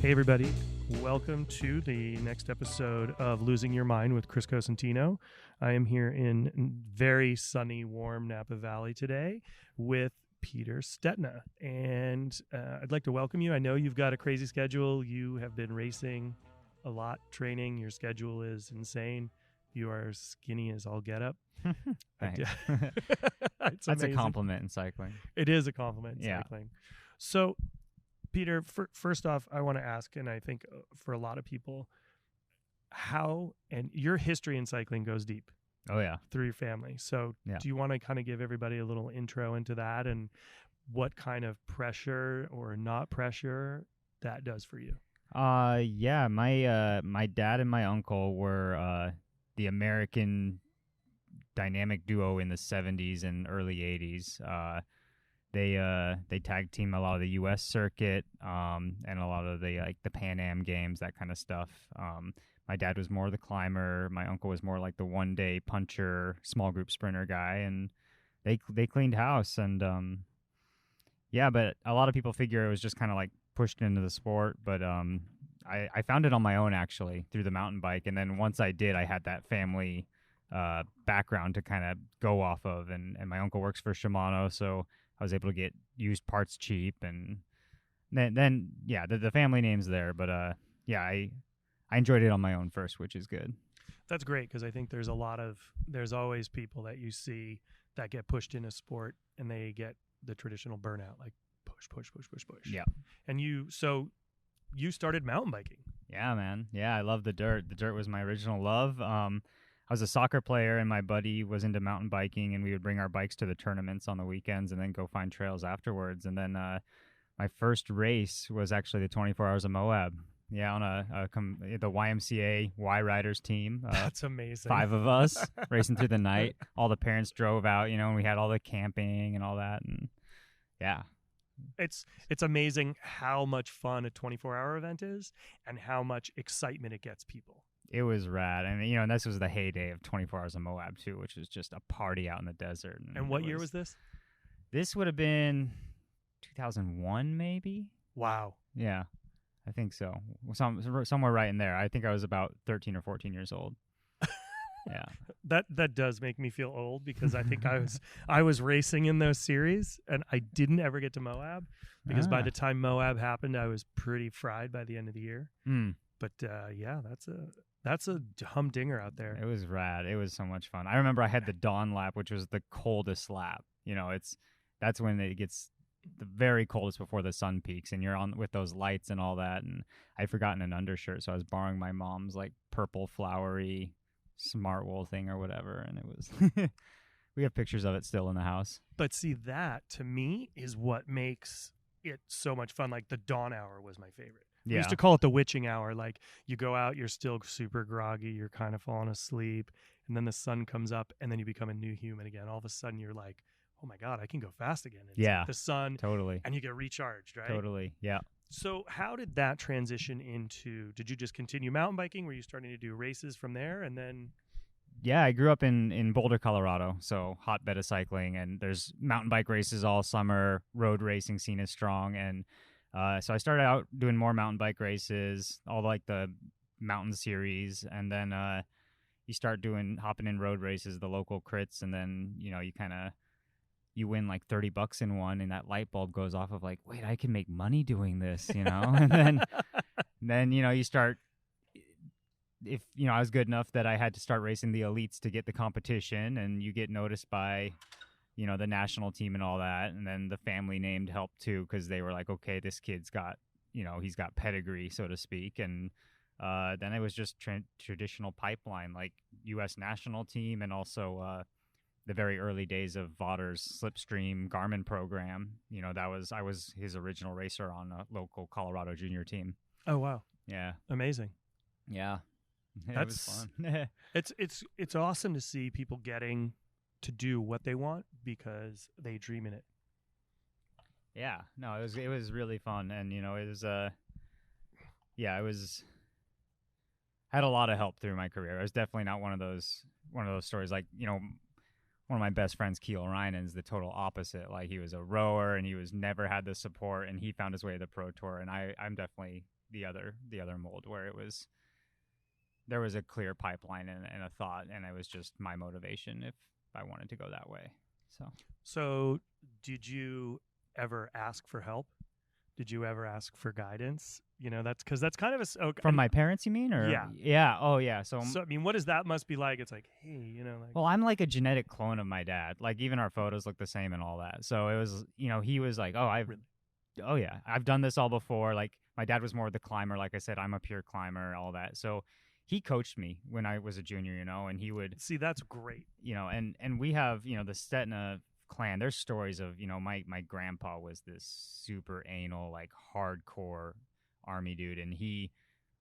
Hey, everybody. Welcome to the next episode of Losing Your Mind with Chris Cosentino. I am here in very sunny, warm Napa Valley today with Peter Stetina. And I'd like to welcome you. I know you've got a crazy schedule. You have been racing a lot, training. Your schedule is insane. You are skinny as all get up. Thanks. That's a compliment in cycling. It is a compliment in Yeah. cycling. So, Peter, first off, I want to ask, and I think for a lot of people, how, and your history in cycling goes deep. Oh, yeah. Through your family. So Yeah. do you want to kind of give everybody a little intro into that and what kind of pressure or not pressure that does for you? Yeah. My dad and my uncle were the American dynamic duo in the 70s and early 80s. They tag team a lot of the U.S. circuit and a lot of the Pan Am games, that kind of stuff. My dad was more the climber. My uncle was more like the one-day puncher, small group sprinter guy, and they cleaned house. And yeah, but a lot of people figure it was just kind of like pushed into the sport. But I found it on my own, actually, through the mountain bike. And then once I did, I had that family background to kind of go off of. And my uncle works for Shimano, so I was able to get used parts cheap. And then yeah, the family name's there. But yeah, I enjoyed it on my own first, which is good. That's great, because I think there's always people that you see that get pushed in a sport and they get the traditional burnout, like push. Yeah. And you started mountain biking. Yeah, man. Yeah, I love the dirt. The dirt was my original love. I was a soccer player, and my buddy was into mountain biking, and we would bring our bikes to the tournaments on the weekends and then go find trails afterwards. And then my first race was actually the 24 Hours of Moab. Yeah, on the YMCA Y Riders team. That's amazing. 5 of us racing through the night. All the parents drove out, and we had all the camping and all that. And yeah. It's amazing how much fun a 24-hour event is and how much excitement it gets people. It was rad. And, and this was the heyday of 24 Hours of Moab, too, which was just a party out in the desert. And what year was this? This would have been 2001, maybe? Wow. Yeah, I think so. Somewhere right in there. I think I was about 13 or 14 years old. Yeah. That does make me feel old, because I think I was racing in those series and I didn't ever get to Moab, because by the time Moab happened, I was pretty fried by the end of the year. But yeah, that's a humdinger out there. It was rad. It was so much fun. I remember I had the dawn lap, which was the coldest lap. That's when it gets the very coldest before the sun peaks, and you're on with those lights and all that. And I'd forgotten an undershirt, so I was borrowing my mom's like purple flowery smart wool thing or whatever, and it was we have pictures of it still in the house. But see, that to me is what makes it so much fun. Like the dawn hour was my favorite. Yeah. We used to call it the witching hour. Like you go out, you're still super groggy, you're kind of falling asleep, and then the sun comes up and then you become a new human again. All of a sudden you're like, oh my God, I can go fast again. It's yeah, like the sun, totally, and you get recharged, right? Totally. Yeah. So how did that transition into, did you just continue mountain biking? Were you starting to do races from there? And then? Yeah, I grew up in Boulder, Colorado, so hotbed of cycling, and there's mountain bike races all summer. Road racing scene is strong, and so I started out doing more mountain bike races, all like the mountain series, and then you start hopping in road races, the local crits, and then you win like $30 in one, and that light bulb goes off of like, wait, I can make money doing this, and then you start. If I was good enough that I had to start racing the elites to get the competition, and you get noticed by the national team and all that, and then the family named helped too, because they were like, okay, this kid's got he's got pedigree, so to speak. And then it was just traditional pipeline, like U.S. national team, and also the very early days of Vaughters Slipstream Garmin program. I was his original racer on a local Colorado junior team. Oh wow. Yeah. Amazing. Yeah. That's was fun. It's awesome to see people getting to do what they want because they dream in it. Yeah, no, it was really fun, and it was it was had a lot of help through my career. I was definitely not one of those stories like one of my best friends, Keel Reinen, is the total opposite. Like he was a rower and he was never had the support, and he found his way to the pro tour, and I'm definitely the other mold where there was a clear pipeline and a thought, and it was just my motivation if I wanted to go that way. So did you ever ask for help? Did you ever ask for guidance? That's because that's kind of from my parents, you mean? Or yeah. Oh yeah. So I mean, what does that must be like? It's like, hey, like. Well, I'm like a genetic clone of my dad. Like even our photos look the same and all that. So it was, he was like, oh yeah, I've done this all before. Like my dad was more of the climber. Like I said, I'm a pure climber, all that. So he coached me when I was a junior, and he would see. That's great. And we have, the Stetina clan. There's stories of, my grandpa was this super anal, like hardcore army dude, and he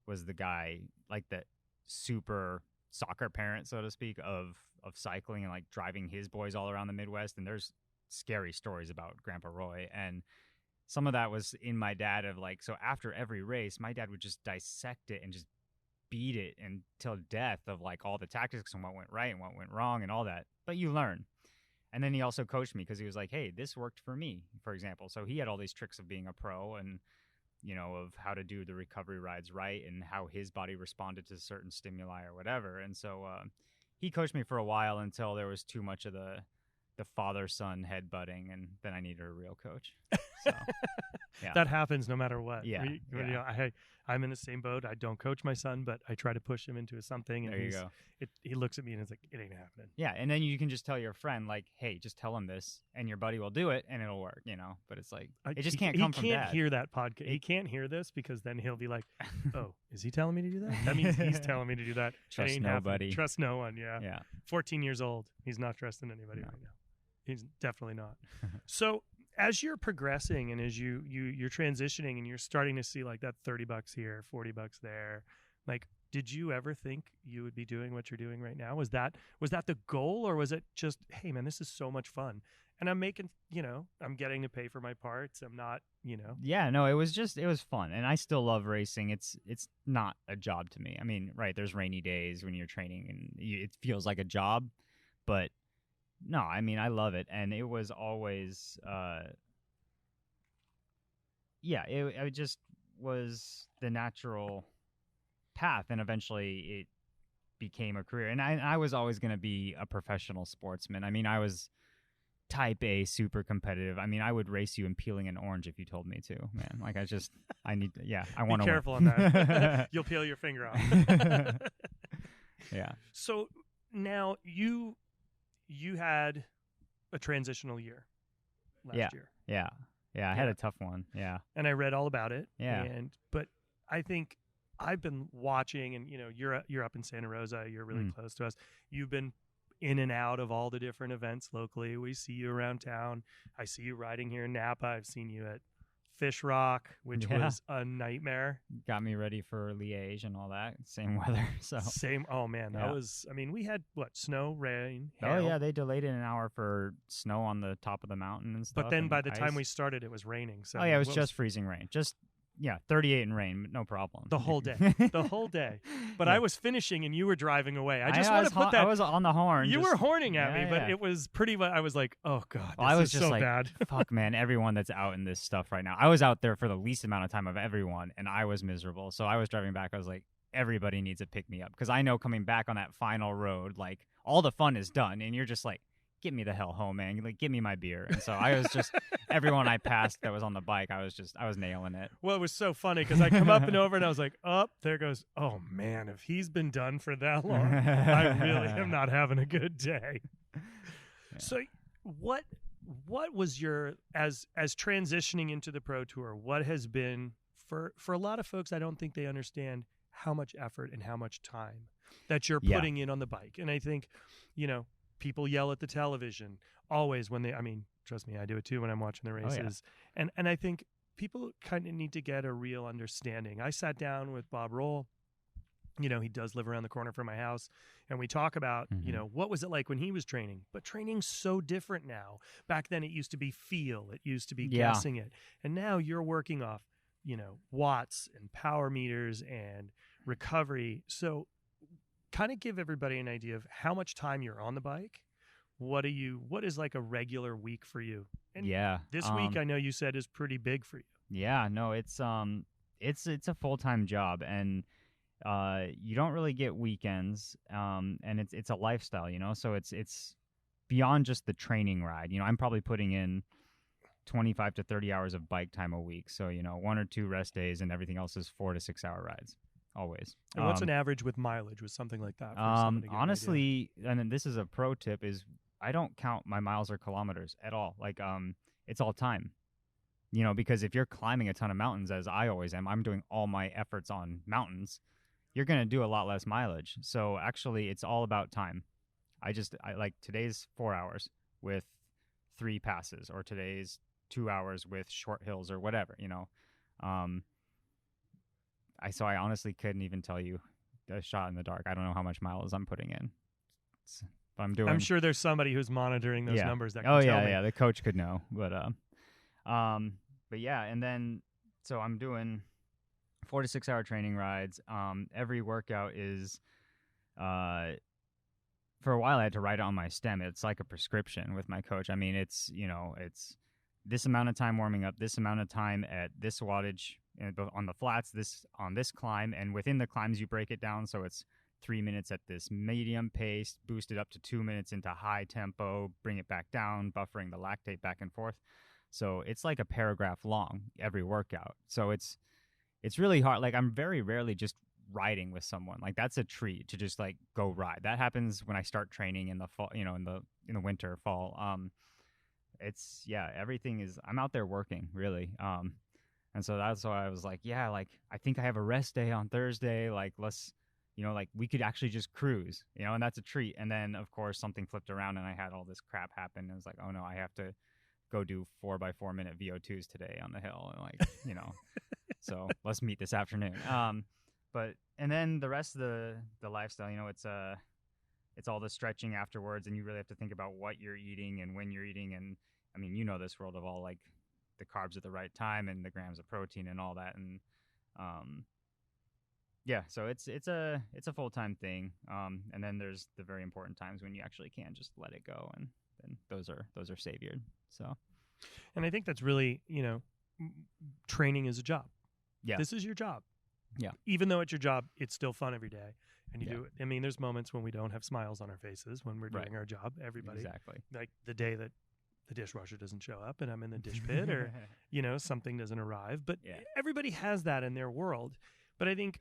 was the guy, like the super soccer parent, so to speak, of cycling and like driving his boys all around the Midwest. And there's scary stories about Grandpa Roy, and some of that was in my dad of like, so after every race, my dad would just dissect it and just beat it until death of like all the tactics and what went right and what went wrong and all that. But you learn. And then he also coached me because he was like, hey, this worked for me, for example. So he had all these tricks of being a pro and, of how to do the recovery rides right and how his body responded to certain stimuli or whatever. And so he coached me for a while until there was too much of the father-son headbutting, and then I needed a real coach. So, yeah. That happens no matter what. Yeah. I'm in the same boat. I don't coach my son, but I try to push him into something. And there you go. He looks at me and it's like, it ain't happening. Yeah, and then you can just tell your friend, like, hey, just tell him this, and your buddy will do it, and it'll work, But it's like, it just can't come from dad. He can't hear that podcast. He can't hear this because then he'll be like, oh, is he telling me to do that? That means he's telling me to do that. Trust nobody. Trust no one, yeah. Yeah. 14 years old. He's not trusting anybody right now. He's definitely not. So as you're progressing and as you're transitioning and you're starting to see like that $30 here, $40 there, like, did you ever think you would be doing what you're doing right now? Was that the goal, or was it just, hey man, this is so much fun and I'm making, I'm getting to pay for my parts. I'm not, Yeah, no, it was fun. And I still love racing. It's not a job to me. I mean, right. There's rainy days when you're training and it feels like a job, but no, I mean, I love it. And it was always, it just was the natural path. And eventually it became a career. And I was always going to be a professional sportsman. I mean, I was type A, super competitive. I mean, I would race you in peeling an orange if you told me to, man. Like, I want to be careful on that. You'll peel your finger off. Yeah. So now you had a transitional year last year. Yeah. I had a tough one. Yeah. And I read all about it. Yeah. But I think I've been watching, and you're up in Santa Rosa. You're really close to us. You've been in and out of all the different events locally. We see you around town. I see you riding here in Napa. I've seen you at Fish Rock, which was a nightmare. Got me ready for Liège and all that. Same weather. So Oh man, that was. I mean, we had snow, rain, hail. Oh yeah, they delayed it an hour for snow on the top of the mountain and stuff. But then by the ice. time we started, it was raining. So it was just freezing rain. 38 in rain, no problem. The whole day. But I was finishing and you were driving away. I just want to put that. I was on the horn. You were horning at me, but it was pretty much, I was like, oh God, this is so bad. Fuck, man, everyone that's out in this stuff right now. I was out there for the least amount of time of everyone, and I was miserable. So I was driving back. I was like, everybody needs to pick me up. Because I know coming back on that final road, like, all the fun is done, and you're just like, get me the hell home, man. Like, give me my beer. And so I was just, everyone I passed that was on the bike, I was nailing it. Well, it was so funny because I come up and over and I was like, there goes, oh man, if he's been done for that long, I really am not having a good day. Yeah. So what was your, as transitioning into the Pro Tour, what has been, for a lot of folks, I don't think they understand how much effort and how much time that you're putting in on the bike. And I think, people yell at the television always when trust me, I do it too when I'm watching the races. Oh, yeah. And I think people kind of need to get a real understanding. I sat down with Bob Roll. He does live around the corner from my house. And we talk about, what was it like when he was training? But training's so different now. Back then it used to be feel. It used to be guessing it. And now you're working off, watts and power meters and recovery. So kind of give everybody an idea of how much time you're on the bike. What is like a regular week for you? And this week I know you said is pretty big for you. Yeah, no, it's it's a full-time job, and you don't really get weekends, and it's a lifestyle, so it's beyond just the training ride. I'm probably putting in 25 to 30 hours of bike time a week, so 1 or 2 rest days, and everything else is 4 to 6 hour rides always. And what's an average with mileage with something like that? For someone to get Honestly, and then this is a pro tip, is I don't count my miles or kilometers at all. Like, it's all time. Because if you're climbing a ton of mountains, as I always am, I'm doing all my efforts on mountains, you're going to do a lot less mileage. So actually, it's all about time. I like today's 4 hours with 3 passes, or today's 2 hours with short hills, or whatever, So I honestly couldn't even tell you a shot in the dark. I don't know how much miles I'm putting in. But I'm sure there's somebody who's monitoring those numbers that can tell me. Yeah, the coach could know. But yeah, and then so I'm doing 4 to 6 hour training rides. Every workout is for a while I had to write it on my stem. It's like a prescription with my coach. I mean, it's this amount of time warming up, this amount of time at this wattage on the flats, this on this climb, and within the climbs you break it down, so it's 3 minutes at this medium pace, boost it up to 2 minutes into high tempo, bring it back down, buffering the lactate back and forth. So it's like a paragraph long every workout. So it's really hard. Like, I'm very rarely just riding with someone. Like, that's a treat to just like go ride. That happens when I start training in the fall, in the winter, fall. Everything is, I'm out there working really. And so that's why I was like, yeah, like I think I have a rest day on Thursday. Like, let's, like we could actually just cruise, and that's a treat. And then of course something flipped around and I had all this crap happen. It was like, oh no, I have to go do 4x4 minute VO2s today on the hill. And like, so let's meet this afternoon. And then the rest of the lifestyle, it's all the stretching afterwards, and you really have to think about what you're eating and when you're eating. And I mean, this world of all like the carbs at the right time and the grams of protein and all that. And so it's a full-time thing. And then there's the very important times when you actually can just let it go, and then those are saviored. So, and I think that's really, training is a job. Yeah. This is your job. Yeah. Even though it's your job, it's still fun every day. And you do it. I mean, there's moments when we don't have smiles on our faces when we're doing our job. Everybody. Exactly. Like the day that the dishwasher doesn't show up and I'm in the dish pit, or, something doesn't arrive. But everybody has that in their world. But I think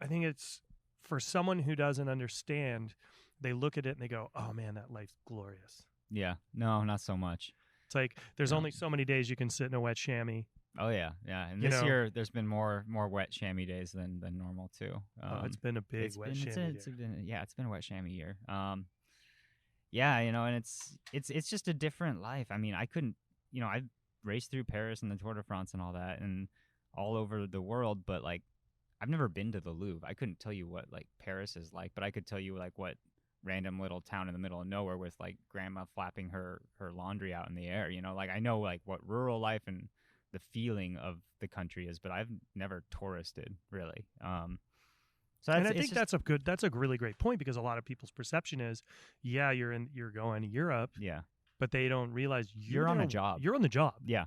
it's for someone who doesn't understand, they look at it and they go, oh man, that life's glorious. Yeah. No, not so much. It's like there's only so many days you can sit in a wet chamois. Oh yeah. And this year there's been more wet chamois days than normal too. It's been a big wet chamois year. It's been a wet chamois year. And it's just a different life. I mean, I couldn't, I've raced through Paris and the Tour de France and all that, and all over the world, but like I've never been to the Louvre. I couldn't tell you what like Paris is like, but I could tell you like what random little town in the middle of nowhere with like grandma flapping her laundry out in the air. Like I know like what rural life and the feeling of the country is, but I've never touristed really. And I think that's a really great point, because a lot of people's perception is, you're going to Europe, but they don't realize you're on the job. You're on the job. Yeah.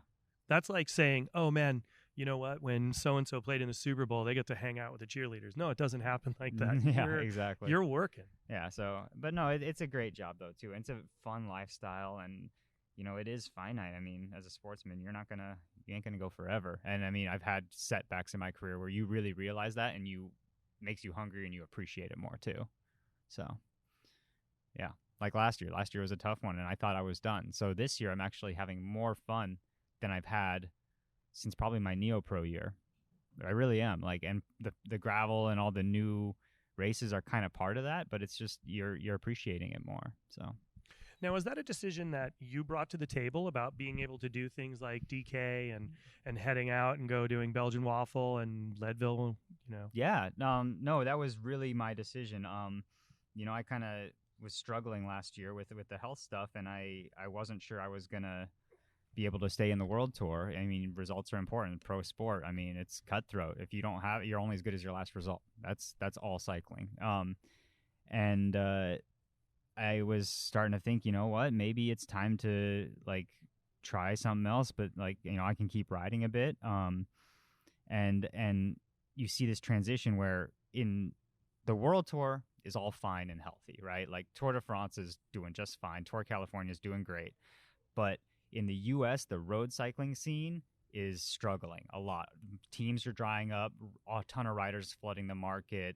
That's like saying, oh man, you know what? When so-and-so played in the Super Bowl, they get to hang out with the cheerleaders. No, it doesn't happen like that. Exactly. You're working. Yeah. So, but no, it's a great job though too. It's a fun lifestyle, and it is finite. I mean, as a sportsman, you ain't gonna go forever. And I mean, I've had setbacks in my career where you really realize that, and makes you hungry and you appreciate it more too. So, yeah. Like last year was a tough one, and I thought I was done. So this year I'm actually having more fun than I've had since probably my Neo Pro year. I really am. Like, and the gravel and all the new races are kind of part of that, but it's just you're appreciating it more. So now, is that a decision that you brought to the table about being able to do things like DK and heading out and go doing Belgian waffle and Leadville, Yeah. No, that was really my decision. I kind of was struggling last year with the health stuff, and I wasn't sure I was going to be able to stay in the world tour. I mean, results are important. Pro sport, I mean, it's cutthroat. If you don't have it, you're only as good as your last result. That's all cycling. I was starting to think, what, maybe it's time to like try something else, but like, I can keep riding a bit. and you see this transition where in the World Tour is all fine and healthy, right? Like Tour de France is doing just fine. Tour California is doing great. But in the U.S., the road cycling scene is struggling a lot. Teams are drying up. A ton of riders flooding the market.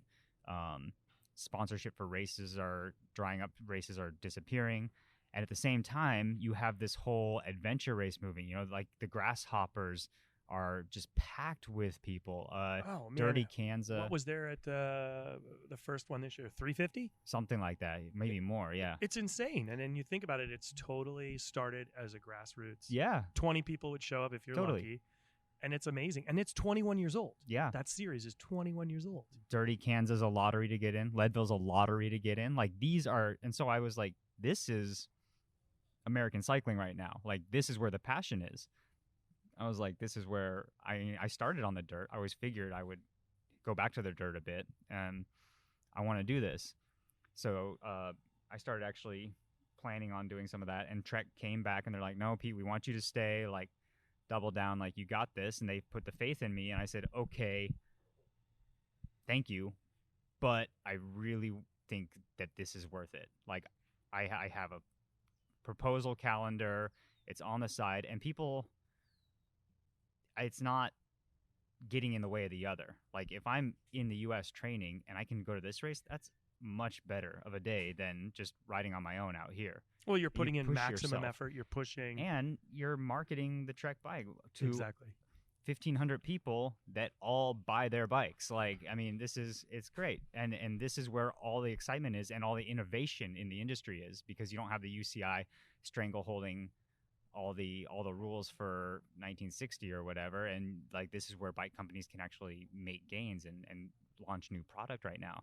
Sponsorship for races are drying up. Races are disappearing. And at the same time, you have this whole adventure race moving. You know, like the Grasshoppers are just packed with people. Dirty Kansas. What was there at the first one this year? 350? Something like that. Maybe more, yeah. It's insane. And then you think about it, it's totally started as a grassroots. Yeah. 20 people would show up if you're lucky. And it's amazing. And it's 21 years old. Yeah. That series is 21 years old. Dirty Kansas, a lottery to get in. Leadville's a lottery to get in. Like, these are... And so I was like, this is American cycling right now. Like, this is where the passion is. I was like, this is where I started on the dirt. I always figured I would go back to the dirt a bit, and I want to do this. So I started actually planning on doing some of that, and Trek came back, and they're like, no, Pete, we want you to stay, like, double down, like, you got this, and they put the faith in me, and I said, okay, thank you, but I really think that this is worth it. Like, I have a proposal calendar, it's on the side, and people... It's not getting in the way of the other. Like, if I'm in the U.S. training and I can go to this race, that's much better of a day than just riding on my own out here. Well, you're putting in maximum effort. You're pushing. And you're marketing the Trek bike to exactly 1,500 people that all buy their bikes. Like, I mean, it's great. And this is where all the excitement is and all the innovation in the industry is, because you don't have the UCI strangleholding all the rules for 1960 or whatever, and like this is where bike companies can actually make gains and launch new product right now.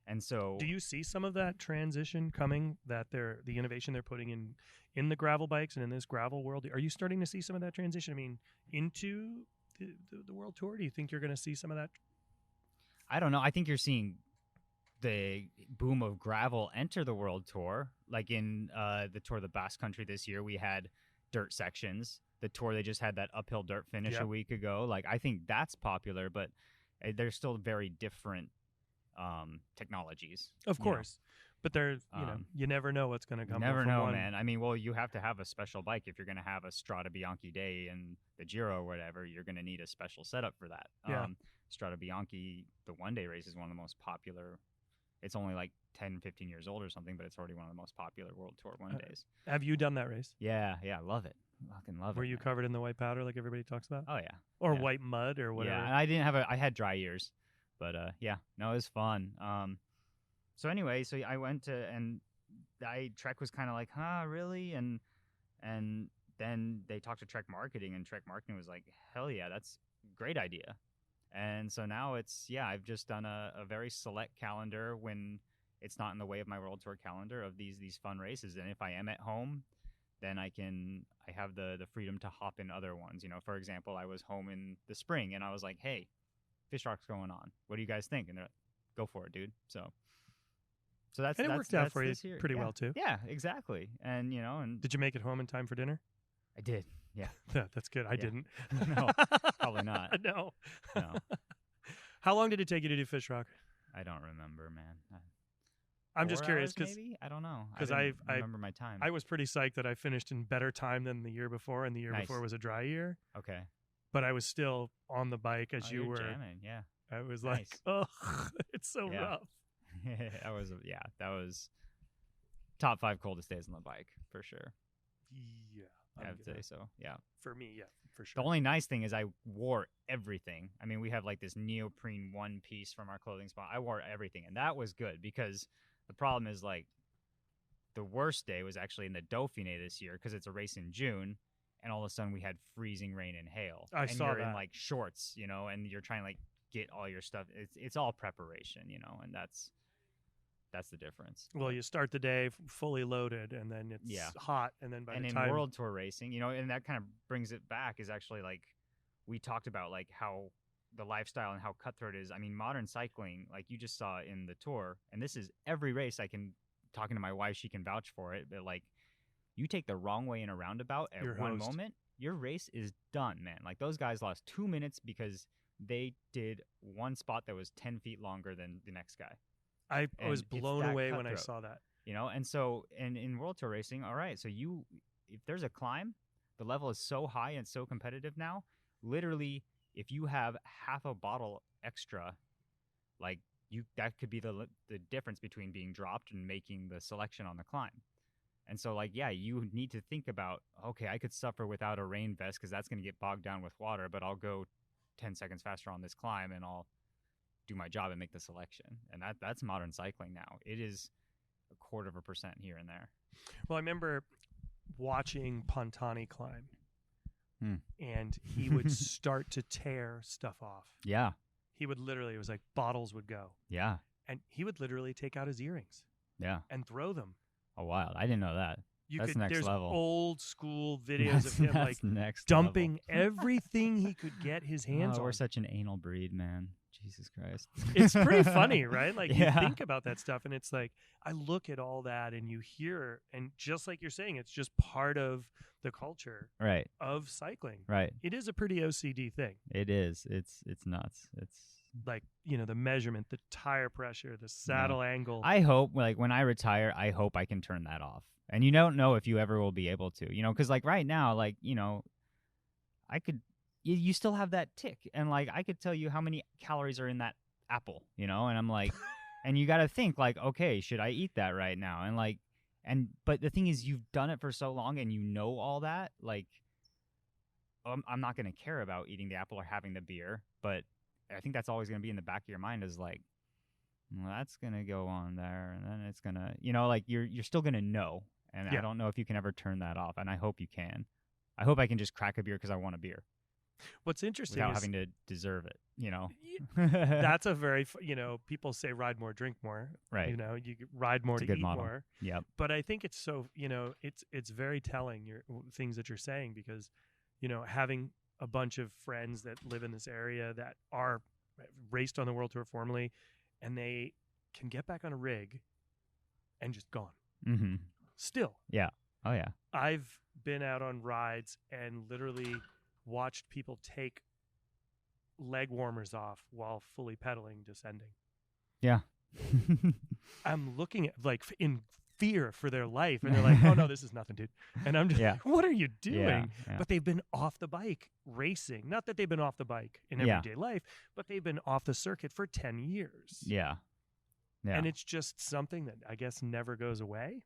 And so, do you see some of that transition coming? That the innovation they're putting in the gravel bikes and in this gravel world, are you starting to see some of that transition? I mean, into the World Tour? Do you think you're going to see some of that? I don't know. I think you're seeing the boom of gravel enter the World Tour. Like in the Tour of the Basque Country this year, we had dirt sections. The Tour, they just had that uphill dirt finish a week ago. Like, I think that's popular, but they're still very different technologies. Of course. But there's, you never know what's going to come. You never know, man. I mean, well, you have to have a special bike. If you're going to have a Strada Bianchi day in the Giro or whatever, you're going to need a special setup for that. Yeah. Strada Bianchi, the one-day race, is one of the most popular. It's only like 10, 15 years old or something, but it's already one of the most popular World Tour one-days. Have you done that race? Yeah, I love it. Fucking love it. Were you covered in the white powder like everybody talks about? Oh, yeah. Or white mud or whatever? Yeah, and I didn't have I had dry years, but yeah, no, it was fun. So anyway, so I went to, and Trek was kind of like, huh, really? And then they talked to Trek Marketing, and Trek Marketing was like, hell yeah, that's a great idea. And so now I've just done a very select calendar when it's not in the way of my World Tour calendar of these fun races. And if I am at home, then I have the freedom to hop in other ones. You know, for example, I was home in the spring and I was like, hey, Fish Rock's going on. What do you guys think? And they're like, go for it, dude. So that's it worked out for you pretty well too. Yeah, exactly. And did you make it home in time for dinner? I did. Yeah. That's good. I didn't. No, probably not. No. No. How long did it take you to do Fish Rock? I don't remember, man. I'm just curious because maybe I don't know. Because I remember my time. I was pretty psyched that I finished in better time than the year before, and the year before was a dry year. Okay. But I was still on the bike as you were. Jamming, yeah. I was like, oh, it's so rough. That was top 5 coldest days on the bike for sure. Yeah. I would say so. Yeah. For me, yeah, for sure. The only nice thing is I wore everything. I mean, we have like this neoprene one piece from our clothing spot. I wore everything, and that was good because the problem is like the worst day was actually in the Dauphiné this year because it's a race in June, and all of a sudden we had freezing rain and hail. I saw that. And you're in like shorts, and you're trying to like get all your stuff. It's all preparation, and that's the difference. Well, you start the day fully loaded, and then it's hot, and then by the time... in World Tour racing, and that kind of brings it back, is actually like we talked about like how the lifestyle and how cutthroat it is. I mean, modern cycling, like you just saw in the Tour, and this is every race. Talking to my wife, she can vouch for it, but like you take the wrong way in a roundabout at one moment, your race is done, man. Like those guys lost 2 minutes because they did one spot that was 10 feet longer than the next guy. I And was it's blown that away when I cutthroat. saw that. You know, and so in World Tour racing, all right, so if there's a climb, the level is so high and so competitive now, literally if you have half a bottle extra, like that could be the difference between being dropped and making the selection on the climb. And so, like, yeah, you need to think about, okay, I could suffer without a rain vest because that's going to get bogged down with water, but I'll go 10 seconds faster on this climb and I'll do my job and make the selection. And that's modern cycling now. It is 0.25% here and there. Well, I remember watching Pantani climb, Hmm. and he would start to tear stuff off. Yeah. He would literally, it was like bottles would go. Yeah. And he would literally take out his earrings Yeah. and throw them. Oh, wild. I didn't know that. That's next there's level. old school videos of him like next dumping everything he could get his hands on. We're such an anal breed, man. Jesus Christ. It's pretty funny, right? Like Yeah. you think about that stuff and it's like, I look at all that and you hear, and just like you're saying, it's just part of the culture Right. of cycling. Right. It is a pretty OCD thing. It is. It's nuts. It's Like, the measurement, the tire pressure, the saddle angle. I hope, like, when I retire, I hope I can turn that off. And you don't know if you ever will be able to, because, like, right now, like, I could, you still have that tick. And, like, I could tell you how many calories are in that apple, and I'm like, and you got to think, like, okay, should I eat that right now? And, like, but the thing is, you've done it for so long and you know all that, like, I'm not going to care about eating the apple or having the beer, but I think that's always going to be in the back of your mind is like, well, that's going to go on there, and then it's going to, like, you're still going to know, and Yeah. I don't know if you can ever turn that off, and I hope you can. I hope I can just crack a beer because I want a beer What's interesting without is having to deserve it, that's a very, people say ride more, drink more. Right. You ride more It's a to good eat model. more. Yep. But I think it's so, it's very telling your things that you're saying because, having a bunch of friends that live in this area that are raced on the World Tour formerly, and they can get back on a rig and just gone. Mm-hmm. Still. Yeah. Oh, yeah. I've been out on rides and literally watched people take leg warmers off while fully pedaling, descending. Yeah. I'm looking at like in fear for their life, and they're like, "Oh no, this is nothing, dude." And I'm just, Yeah. like, "What are you doing?" Yeah. But they've been off the bike racing. Not that they've been off the bike in everyday life, but they've been off the circuit for 10 years. Yeah. Yeah. And it's just something that I guess never goes away.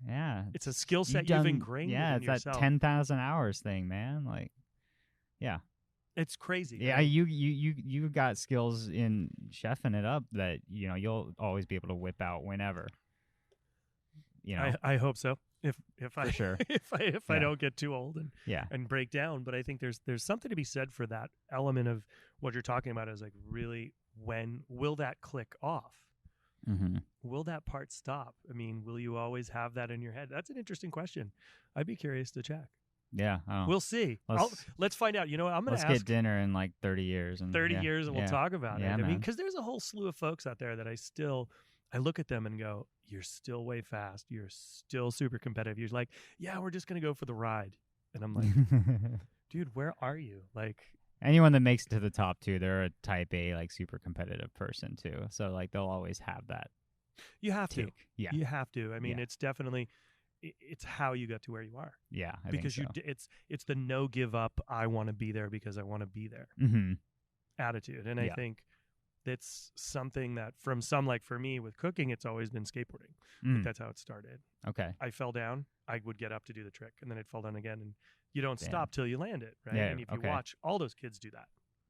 Yeah. It's a skill set you've ingrained in it's yourself. that 10,000 hours thing, man. Like, yeah. It's crazy. Yeah, right? you got skills in chefing it up that you'll always be able to whip out whenever. I hope so. If I For sure. if I don't get too old Yeah. and break down, but I think there's something to be said for that element of what you're talking about is like really when will that click off? Mm-hmm. Will that part stop? I mean, will you always have that in your head? That's an interesting question. I'd be curious to check. Yeah. Oh. We'll see. Let's find out. I'm going to Let's ask get dinner in like 30 years. 30 years and we'll talk about it. I mean, man. because there's a whole slew of folks out there that I look at them and go, you're still way fast. You're still super competitive. You're like, yeah, we're just going to go for the ride. And I'm like, dude, where are you? Like, anyone that makes it to the top too, they're a type A, like super competitive person too. So like they'll always have that. you have to. Tick. Yeah. You have to. I mean, Yeah. it's definitely, it's how you got to where you are. Yeah. I Because think so. it's the no give up. I want to be there because I want to be there Mm-hmm. attitude. And I Yeah. think that's something that from some, like for me with cooking, it's always been skateboarding. Mm. That's how it started. Okay. I fell down. I would get up to do the trick, and then I'd fall down again. And you don't Damn. stop till you land it, right? Yeah, And if you okay. watch, all those kids do that,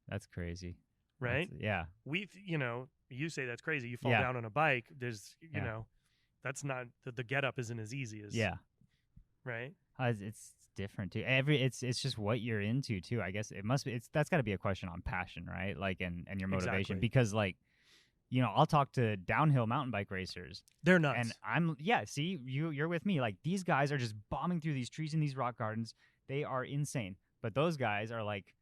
That's crazy. right? Yeah. You say that's crazy. You fall Yeah. down on a bike. There's, Yeah. that's not the get up isn't as easy as Yeah. right. It's different too. It's just what you're into too. I guess it must be. That's got to be a question on passion, right? Like and your motivation Exactly. because like, I'll talk to downhill mountain bike racers They're nuts. and see you're with me. Like these guys are just bombing through these trees in these rock gardens. They are insane. But those guys are like,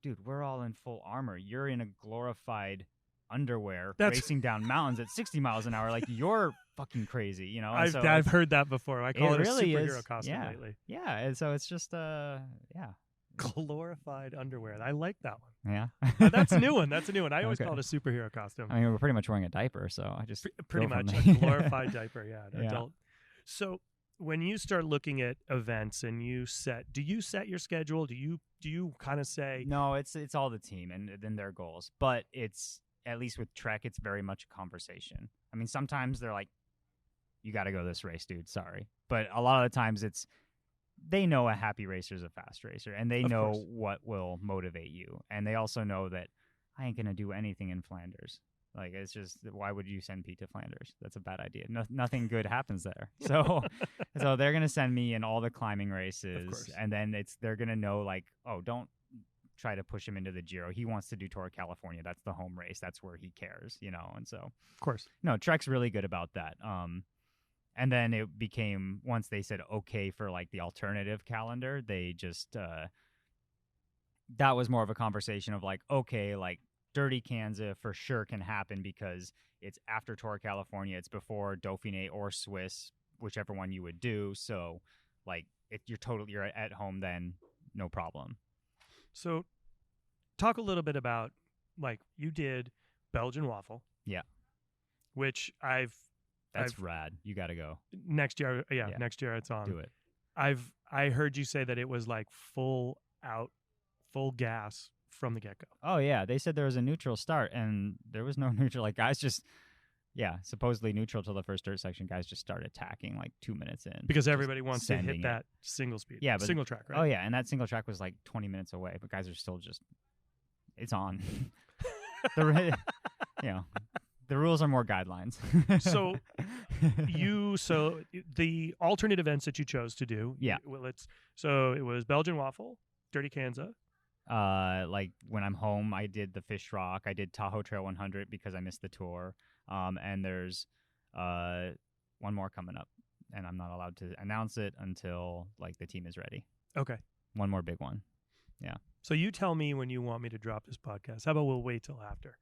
dude, we're all in full armor. You're in a glorified underwear racing down mountains at 60 miles an hour. Like you're fucking crazy, And I've heard that before. I call it really a superhero is. costume lately. Yeah, and so it's just Glorified underwear. I like that one. Yeah. That's a new one. That's a new one. I always Okay. call it a superhero costume. I mean, we're pretty much wearing a diaper, so I just Pretty go from much there. a glorified diaper. Yeah, an Yeah. adult. So when you start looking at events and do you set your schedule? Do you kind of say, No, it's all the team and then their goals. But it's, at least with Trek, it's very much a conversation. I mean, sometimes they're like, you got to go this race, dude. Sorry. But a lot of the times they know a happy racer is a fast racer, and they Of know course. what will motivate you. And they also know that I ain't going to do anything in Flanders. Like, it's just, why would you send Pete to Flanders? That's a bad idea. Nothing good happens there. So they're going to send me in all the climbing races, and then they're going to know, like, oh, don't try to push him into the Giro. He wants to do Tour of California. That's the home race. That's where he cares, And so, of course, no, Trek's really good about that. And then it became, once they said okay for like the alternative calendar, they just that was more of a conversation of like, okay, like Dirty Kansas for sure can happen because it's after Tour of California, it's before Dauphiné or Swiss, whichever one you would do. So like if you're at home, then no problem. So talk a little bit about, like, you did Belgian Waffle. Yeah. Which That's rad. You got to go. Next year, next year it's on. Do it. I heard you say that it was like full gas from the get-go. Oh, yeah. They said there was a neutral start, and there was no neutral. Like, guys just, supposedly neutral till the first dirt section. Guys just start attacking like 2 minutes in. Because everybody wants to hit that single speed. Yeah, but, single track, right? Oh, yeah. And that single track was like 20 minutes away, but guys are still just, it's on. The rules are more guidelines. So the alternate events that you chose to do. Yeah. So it was Belgian Waffle, Dirty Kansas. Like when I'm home, I did the Fish Rock. I did Tahoe Trail 100 because I missed the tour. And there's one more coming up, and I'm not allowed to announce it until like the team is ready. Okay. One more big one. Yeah. So you tell me when you want me to drop this podcast. How about we'll wait till after?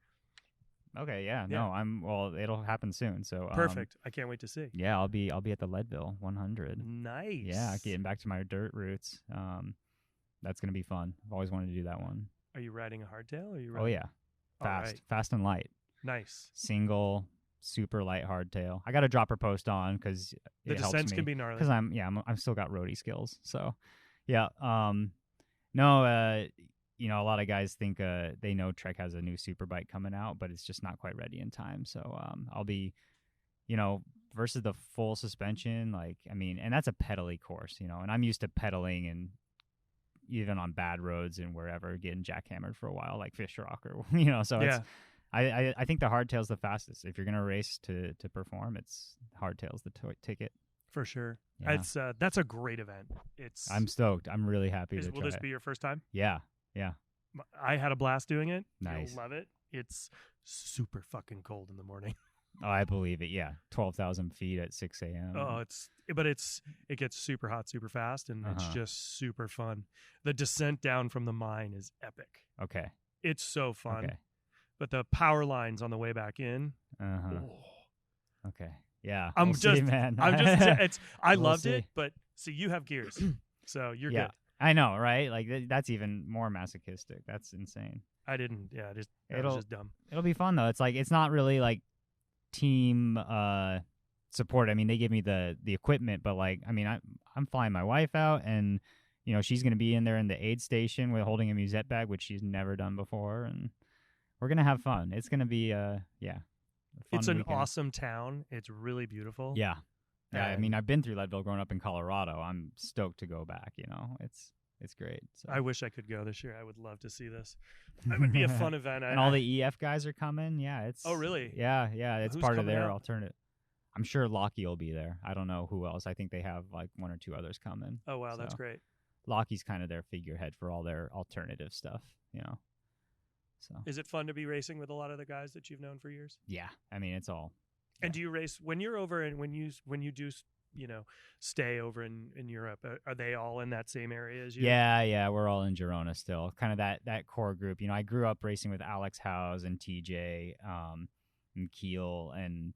Okay, yeah. No, it'll happen soon. So perfect. I can't wait to see. Yeah, I'll be at the Leadville 100. Nice. Yeah, getting back to my dirt roots. That's gonna be fun. I've always wanted to do that one. Are you riding a hardtail? Oh yeah, fast and light. Nice. Single, super light hardtail. I got a dropper post on because the descents can be gnarly. Because I'm still got roadie skills. So yeah. No. A lot of guys think they know Trek has a new super bike coming out, but it's just not quite ready in time. So I'll be, versus the full suspension, and that's a pedally course, and I'm used to pedaling and even on bad roads and wherever getting jackhammered for a while, like Fish Rock or, so yeah. I think the hardtail's the fastest. If you're going to race to perform, it's hardtail's the ticket. For sure. Yeah. That's a great event. I'm stoked. I'm really happy to try it. Will this be your first time? Yeah. Yeah. I had a blast doing it. Nice. You'll love it. It's super fucking cold in the morning. Oh, I believe it. Yeah. 12,000 feet at 6 a.m. Oh, it gets super hot super fast, and it's just super fun. The descent down from the mine is epic. Okay. It's so fun. Okay. But the power lines on the way back in. Okay. Yeah. I We'll loved see. it, but see, you have gears, so you're good. I know, right? Like that's even more masochistic. That's insane. I didn't. Yeah, that was just dumb. It'll be fun though. It's like it's not really like team support. I mean, they give me the equipment, but I'm flying my wife out, and she's gonna be in there in the aid station with holding a musette bag, which she's never done before, and we're gonna have fun. It's gonna be It's an awesome town. It's really beautiful. Yeah. Yeah, I mean, I've been through Leadville growing up in Colorado. I'm stoked to go back, It's great. So. I wish I could go this year. I would love to see this. It would be a fun event. And all the EF guys are coming. Yeah, it's. Oh, really? Yeah. It's Who's part of their out? alternative. I'm sure Lockie will be there. I don't know who else. I think they have like one or two others coming. Oh, wow. That's great. Lockie's kind of their figurehead for all their alternative stuff, So. Is it fun to be racing with a lot of the guys that you've known for years? Yeah. I mean, it's all. And do you race when you're over and when you do stay over in Europe? Are they all in that same area as you? Yeah, we're all in Girona still. Kind of that core group. I grew up racing with Alex Howes and TJ and Keel, and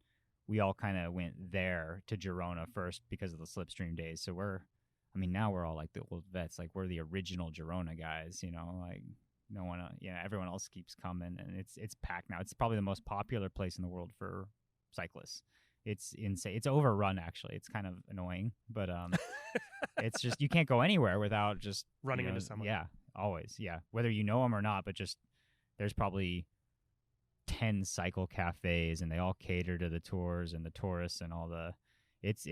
we all kind of went there to Girona first because of the slipstream days. So I mean, now we're all like the old vets, like we're the original Girona guys, like no one, everyone else keeps coming, and it's packed now. It's probably the most popular place in the world for cyclists. It's insane. It's overrun, actually. It's kind of annoying, but it's just you can't go anywhere without just running into someone. Yeah, always. Yeah, whether you know them or not, but just there's probably 10 cycle cafes, and they all cater to the tours and the tourists and all the. It's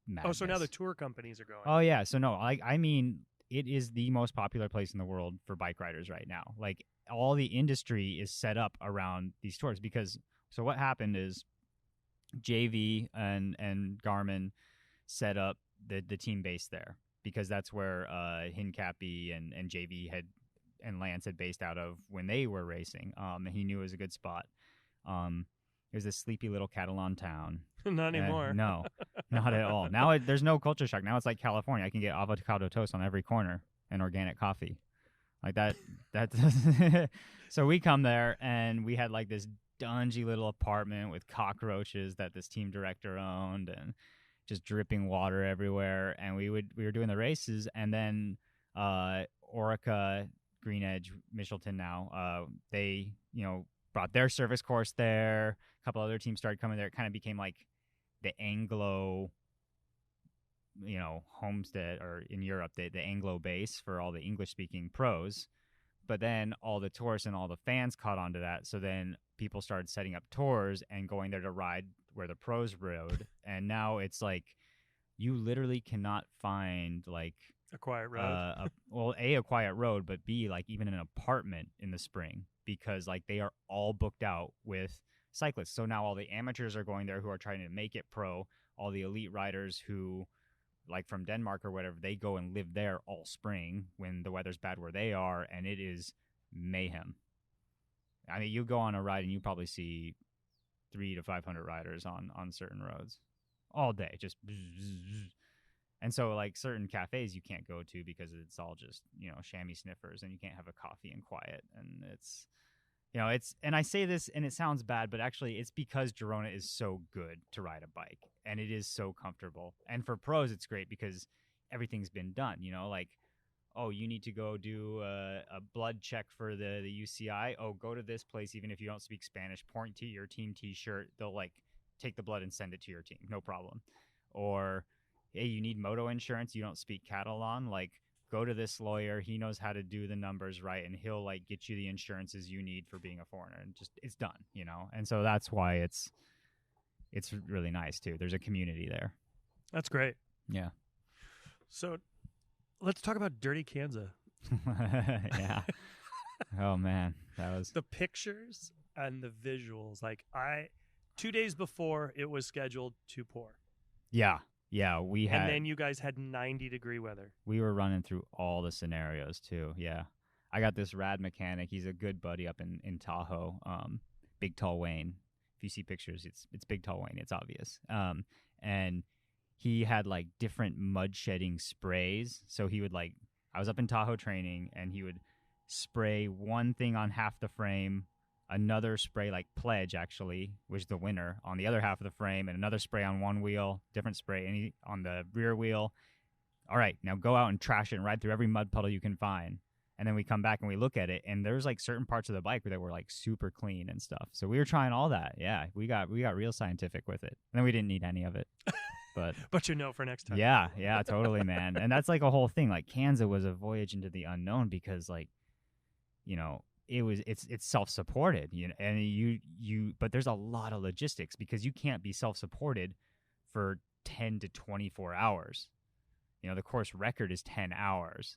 madness. Oh, so now the tour companies are going. Oh yeah, so no, I mean, it is the most popular place in the world for bike riders right now. Like all the industry is set up around these tours because. So what happened is, JV and Garmin set up the team base there because that's where Hincapie and JV and Lance had based out of when they were racing. And he knew it was a good spot. It was a sleepy little Catalan town. Not anymore. No, not at all. Now there's no culture shock. Now it's like California. I can get avocado toast on every corner and organic coffee. Like that. So we come there and we had like this dungy little apartment with cockroaches that this team director owned and just dripping water everywhere. And we were doing the races, and then Orica, Green Edge, Michelton now, they, brought their service course there. A couple other teams started coming there. It kind of became like the Anglo, homestead, or in Europe, the Anglo base for all the English-speaking pros. But then all the tourists and all the fans caught on to that. So then people started setting up tours and going there to ride where the pros rode. And now it's like you literally cannot find like a quiet road. A quiet road, but B, like even an apartment in the spring, because like they are all booked out with cyclists. So now all the amateurs are going there who are trying to make it pro. All the elite riders who, like from Denmark or whatever, they go and live there all spring when the weather's bad where they are, and it is mayhem. I mean, you go on a ride and you probably see 300 to 500 riders on certain roads all day, just bzzz. And so like certain cafes you can't go to because it's all just, chamois sniffers, and you can't have a coffee in quiet. And it's, and I say this and it sounds bad, but actually it's because Girona is so good to ride a bike, and it is so comfortable. And for pros, it's great because everything's been done, like, oh, you need to go do a blood check for the UCI. Oh, go to this place, even if you don't speak Spanish, point to your team T-shirt. They'll like take the blood and send it to your team. No problem. Or, hey, you need moto insurance. You don't speak Catalan. Like, go to this lawyer. He knows how to do the numbers right, and he'll like get you the insurances you need for being a foreigner. And just it's done, And so that's why it's really nice too. There's a community there. That's great. Yeah. So let's talk about Dirty Kansas. Yeah. Oh man, that was the pictures and the visuals. Like 2 days before it was scheduled to pour. Yeah. Yeah, and then you guys had 90-degree weather. We were running through all the scenarios too. Yeah, I got this rad mechanic. He's a good buddy up in Tahoe. Big Tall Wayne. If you see pictures, it's Big Tall Wayne. It's obvious. And he had like different mud shedding sprays. So he would I was up in Tahoe training, and he would spray one thing on half the frame, another spray like Pledge actually, which is the winner, on the other half of the frame, and another spray on one wheel, different spray on the rear wheel. All right, now go out and trash it and ride through every mud puddle you can find. And then we come back and we look at it, and there's like certain parts of the bike that were like super clean and stuff. So we were trying all that. Yeah, we got real scientific with it. And then we didn't need any of it. But for next time. Yeah, totally, man. And that's like a whole thing. Like Kansas was a voyage into the unknown because it's self-supported, and but there's a lot of logistics because you can't be self-supported for 10 to 24 hours. The course record is 10 hours.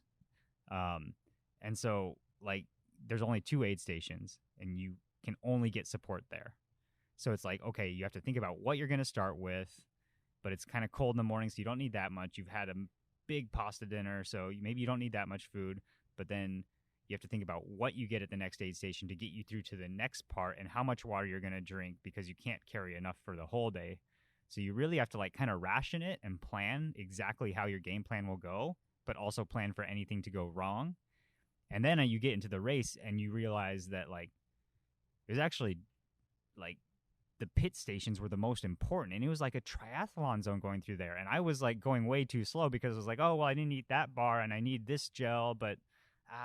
And so like there's only 2 aid stations, and you can only get support there. So it's like, okay, you have to think about what you're going to start with, but it's kind of cold in the morning, so you don't need that much. You've had a big pasta dinner, so maybe you don't need that much food, but then you have to think about what you get at the next aid station to get you through to the next part, and how much water you're going to drink, because you can't carry enough for the whole day. So you really have to like kind of ration it and plan exactly how your game plan will go, but also plan for anything to go wrong. And then you get into the race and you realize that like there's actually like the pit stations were the most important, and it was like a triathlon zone going through there, and I was like going way too slow because I was like, oh well, I didn't eat that bar and I need this gel, but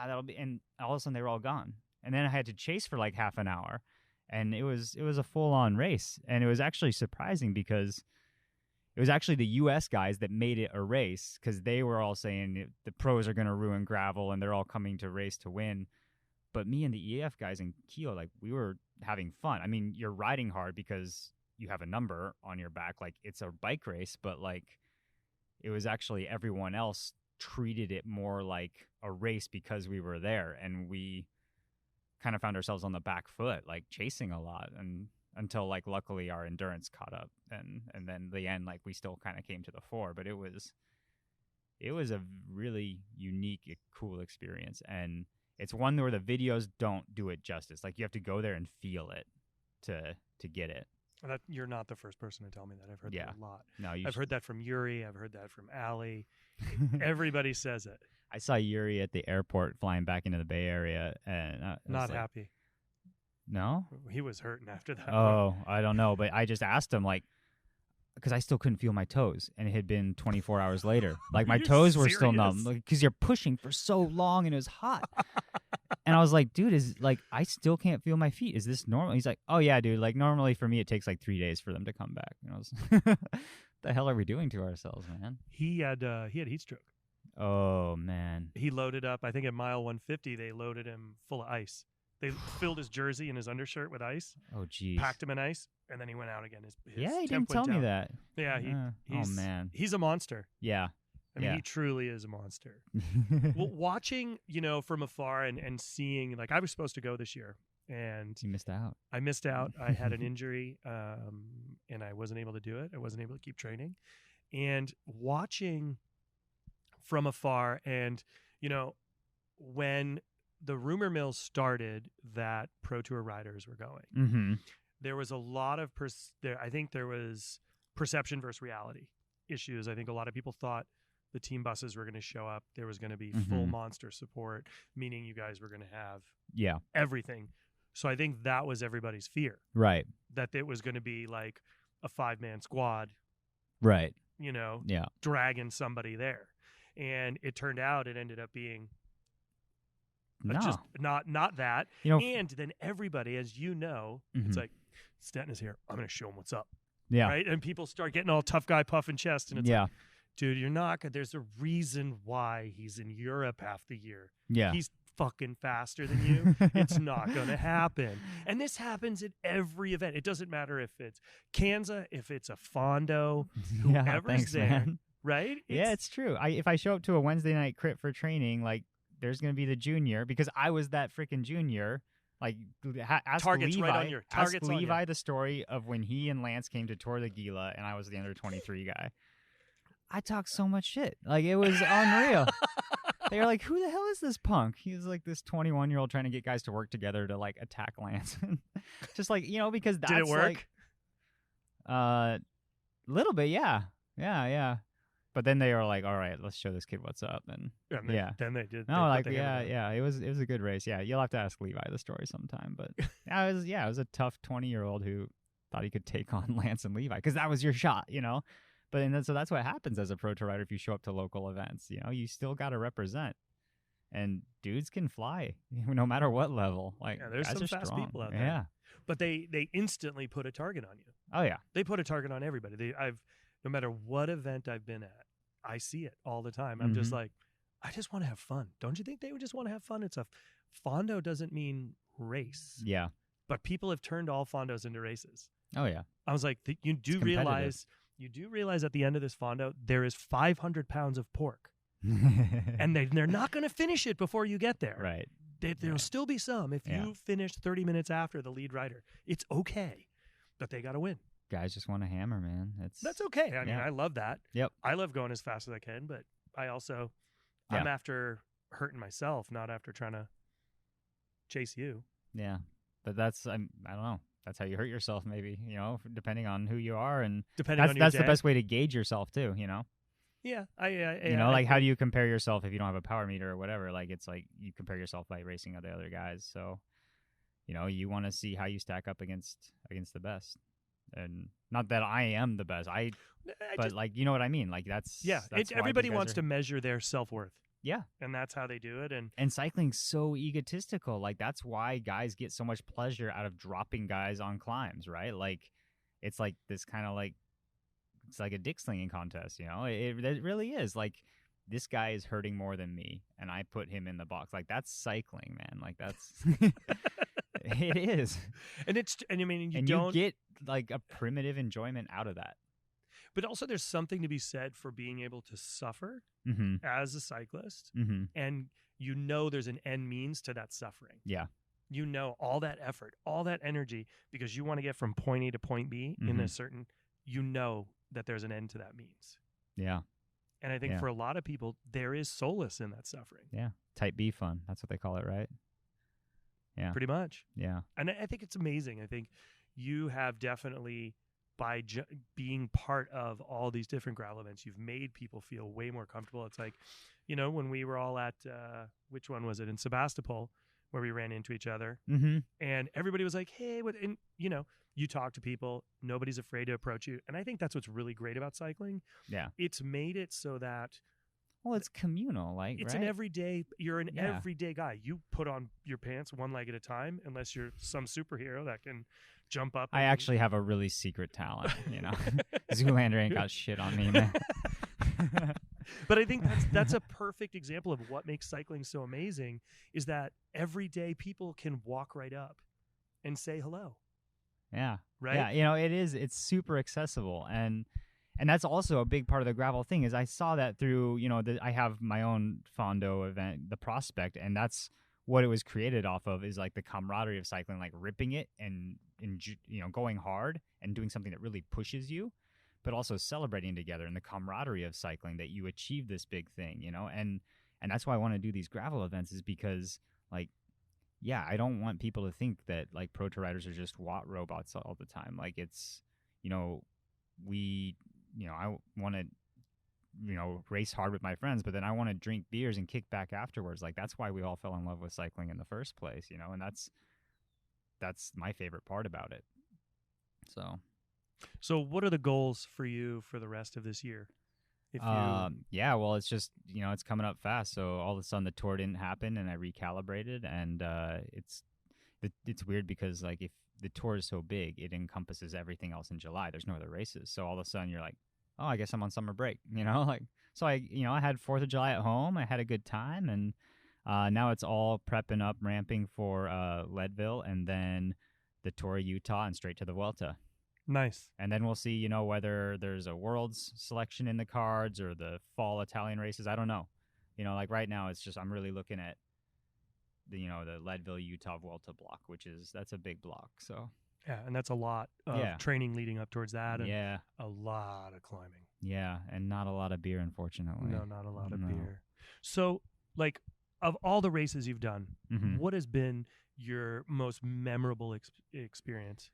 that'll be, and all of a sudden they were all gone, and then I had to chase for like half an hour, and it was a full-on race, and it was actually surprising because it was actually the U.S. guys that made it a race because they were all saying the pros are going to ruin gravel and they're all coming to race to win. But me and the EF guys in Kiel, like, we were having fun. I mean, you're riding hard because you have a number on your back. Like, it's a bike race, but, like, it was actually everyone else treated it more like a race because we were there. And we kind of found ourselves on the back foot, like, chasing a lot. And until, like, luckily our endurance caught up. And then the end, like, we still kind of came to the fore. But it was a really unique, cool experience. And it's one where the videos don't do it justice. Like, you have to go there and feel it to get it. You're not the first person to tell me that. I've heard that a lot. No, I've heard that from Yuri. I've heard that from Allie. Everybody says it. I saw Yuri at the airport flying back into the Bay Area, and not happy. No? He was hurting after that. Oh, I don't know. But I just asked him, like, because I still couldn't feel my toes, and it had been 24 hours later. Like, my toes were still numb because you're pushing for so long, and it was hot. And I was like, dude, I still can't feel my feet. Is this normal? He's like, oh, yeah, dude. Like, normally for me, it takes like 3 days for them to come back. And I was the hell are we doing to ourselves, man? He had heat stroke. Oh, man. He loaded up, I think at mile 150, they loaded him full of ice. They filled his jersey and his undershirt with ice. Oh, geez. Packed him in ice, and then he went out again. His he didn't tell me that. Yeah, oh, man. He's a monster. Yeah. I mean, he truly is a monster. Well, watching, from afar and seeing, like, I was supposed to go this year, and you missed out. I missed out. I had an injury, and I wasn't able to do it. I wasn't able to keep training. And watching from afar, and, when the rumor mill started that Pro Tour riders were going, there was a lot of I think there was perception versus reality issues. I think a lot of people thought the team buses were going to show up. There was going to be full monster support, meaning you guys were going to have everything. So I think that was everybody's fear. Right. That it was going to be like a 5-man squad. Right. Dragging somebody there. And it turned out it ended up being just not that. And then everybody, as you know, it's like, Stetina's here. I'm going to show him what's up. Yeah. Right? And people start getting all tough guy puffing chest. And it's like, dude, you're not good. There's a reason why he's in Europe half the year. Yeah. He's fucking faster than you. It's not going to happen. And this happens at every event. It doesn't matter if it's Kansas, if it's a Fondo, whoever's there. Man. Right? It's true. If I show up to a Wednesday night crit for training, like, there's going to be the junior, because I was that freaking junior. Like, ask targets Levi, right on your targets. Ask Levi the story of when he and Lance came to tour the Gila, and I was the under 23 guy. I talked so much shit. Like, it was unreal. They were like, who the hell is this punk? He was like this 21-year-old trying to get guys to work together to, like, attack Lance. Just like, because that's, did it work? Like, little bit, yeah. But then they were like, all right, let's show this kid what's up. And then they did. No, like, it was a good race. Yeah. You'll have to ask Levi the story sometime. But it was a tough 20-year-old who thought he could take on Lance and Levi because that was your shot, But so that's what happens as a pro tour rider if you show up to local events. You still got to represent. And dudes can fly no matter what level. Like, there's guys some are fast strong. people out there. Yeah. But they instantly put a target on you. Oh, yeah. They put a target on everybody. No matter what event I've been at, I see it all the time. I'm just like, I just want to have fun. Don't you think they would just want to have fun? It's a Fondo doesn't mean race. Yeah. But people have turned all Fondos into races. Oh, yeah. I was like, you do realize at the end of this Fondo, there is 500 pounds of pork. And they're not going to finish it before you get there. Right. There'll still be some. If you finish 30 minutes after the lead rider, it's okay. But they got to win. Guys just want to hammer, man. That's okay. I mean, I love that. Yep. I love going as fast as I can, but I also, I'm after hurting myself, not after trying to chase you. Yeah. But that's, I don't know. That's how you hurt yourself, maybe, depending on who you are. And that's the best way to gauge yourself, too, Yeah. Like, how do you compare yourself if you don't have a power meter or whatever? Like, it's like you compare yourself by racing with the other guys. So, you want to see how you stack up against the best. And not that I am the best. But like, you know what I mean? Like that's yeah. that's why Everybody these guys wants are, to measure their self-worth, yeah. and that's how they do it. And cycling's so egotistical. Like that's why guys get so much pleasure out of dropping guys on climbs, right? Like it's like this kind of like it's like a dick slinging contest, you know? It really is. Like this guy is hurting more than me, and I put him in the box. Like that's cycling, man. Like that's it is. And I mean, you get like a primitive enjoyment out of that. But also, there's something to be said for being able to suffer as a cyclist, and there's an end means to that suffering. Yeah. All that effort, all that energy, because you want to get from point A to point B in a certain, that there's an end to that means. Yeah. And I think for a lot of people, there is solace in that suffering. Yeah. Type B fun. That's what they call it, right? Yeah. Pretty much. Yeah. And I think it's amazing. I think you have definitely, by being part of all these different gravel events, you've made people feel way more comfortable. It's like, when we were all at, which one was it? In Sebastopol, where we ran into each other. And everybody was like, hey, what? And, you talk to people, nobody's afraid to approach you. And I think that's what's really great about cycling. Yeah. It's made it so that, well, it's communal, like, it's right? You're an everyday guy. You put on your pants one leg at a time, unless you're some superhero that can jump up. I actually have a really secret talent, Zoolander ain't got shit on me, man. But I think that's a perfect example of what makes cycling so amazing, is that everyday people can walk right up and say hello. Yeah. Right? Yeah, it's super accessible, and that's also a big part of the gravel thing. Is I saw that through, I have my own Fondo event, the Prospect, and that's what it was created off of, is like the camaraderie of cycling, like ripping it and going hard and doing something that really pushes you, but also celebrating together, and the camaraderie of cycling that you achieve this big thing, and that's why I want to do these gravel events, is because like, yeah, I don't want people to think that like pro tour riders are just watt robots all the time. Like it's, I want to, race hard with my friends, but then I want to drink beers and kick back afterwards. Like that's why we all fell in love with cycling in the first place, and that's my favorite part about it. So what are the goals for you for the rest of this year? Yeah, well, it's just, it's coming up fast. So all of a sudden the tour didn't happen, and I recalibrated, and it's weird because like if the tour is so big, it encompasses everything else in July. There's no other races. So all of a sudden you're like, oh, I guess I'm on summer break, like, so I had 4th of July at home. I had a good time, and now it's all prepping up, ramping for Leadville, and then the Tour of Utah, and straight to the Vuelta. Nice. And then we'll see, whether there's a Worlds selection in the cards or the fall Italian races. I don't know. Like right now, it's just I'm really looking at the Leadville, Utah Vuelta block, that's a big block. So yeah, and that's a lot of training leading up towards that, and a lot of climbing. Yeah, and not a lot of beer, unfortunately. No, not a lot of beer. So, like, of all the races you've done, what has been your most memorable experience?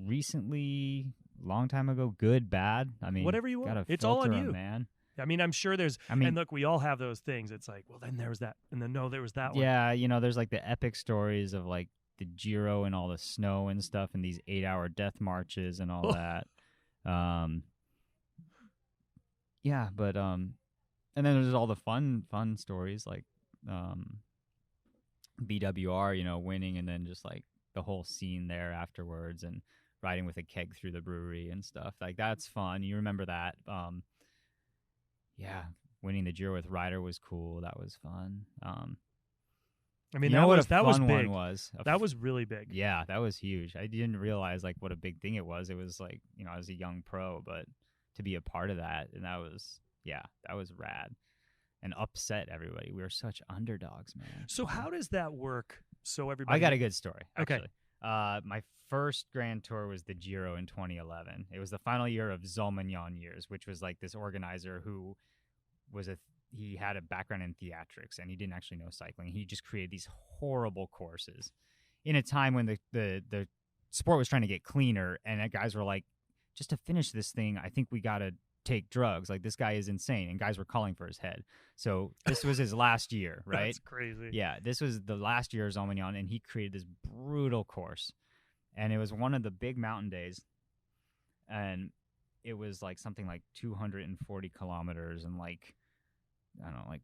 Recently, long time ago, good, bad. I mean, whatever you want. It's all on you, man. I mean, I'm sure and look, we all have those things. It's like, well, then there was that, and then no, there was that one. Yeah, there's like the epic stories of like the Giro and all the snow and stuff, and these 8-hour death marches and all that. Yeah, but and then there's all the fun stories like BWR, winning, and then just like the whole scene there afterwards, and riding with a keg through the brewery and stuff. Like that's fun. You remember that? Yeah, winning the Giro with Ryder was cool. That was fun. I mean, that was big. That was really big. Yeah, that was huge. I didn't realize like what a big thing it was. It was like, I was a young pro, but to be a part of that, and that was rad. And upset everybody. We were such underdogs, man. So how does that work? So everybody, I got a good story. Okay. Actually. My first Grand Tour was the Giro in 2011. It was the final year of Zolmagnon years, which was like this organizer who he had a background in theatrics, and he didn't actually know cycling. He just created these horrible courses in a time when the sport was trying to get cleaner, and guys were like, just to finish this thing, I think we got to take drugs. Like, this guy is insane, and guys were calling for his head. So this was his last year, right? That's crazy. Yeah, this was the last year of Zomignon, and he created this brutal course. And it was one of the big mountain days, and it was like something like 240 kilometers and like, I don't know, like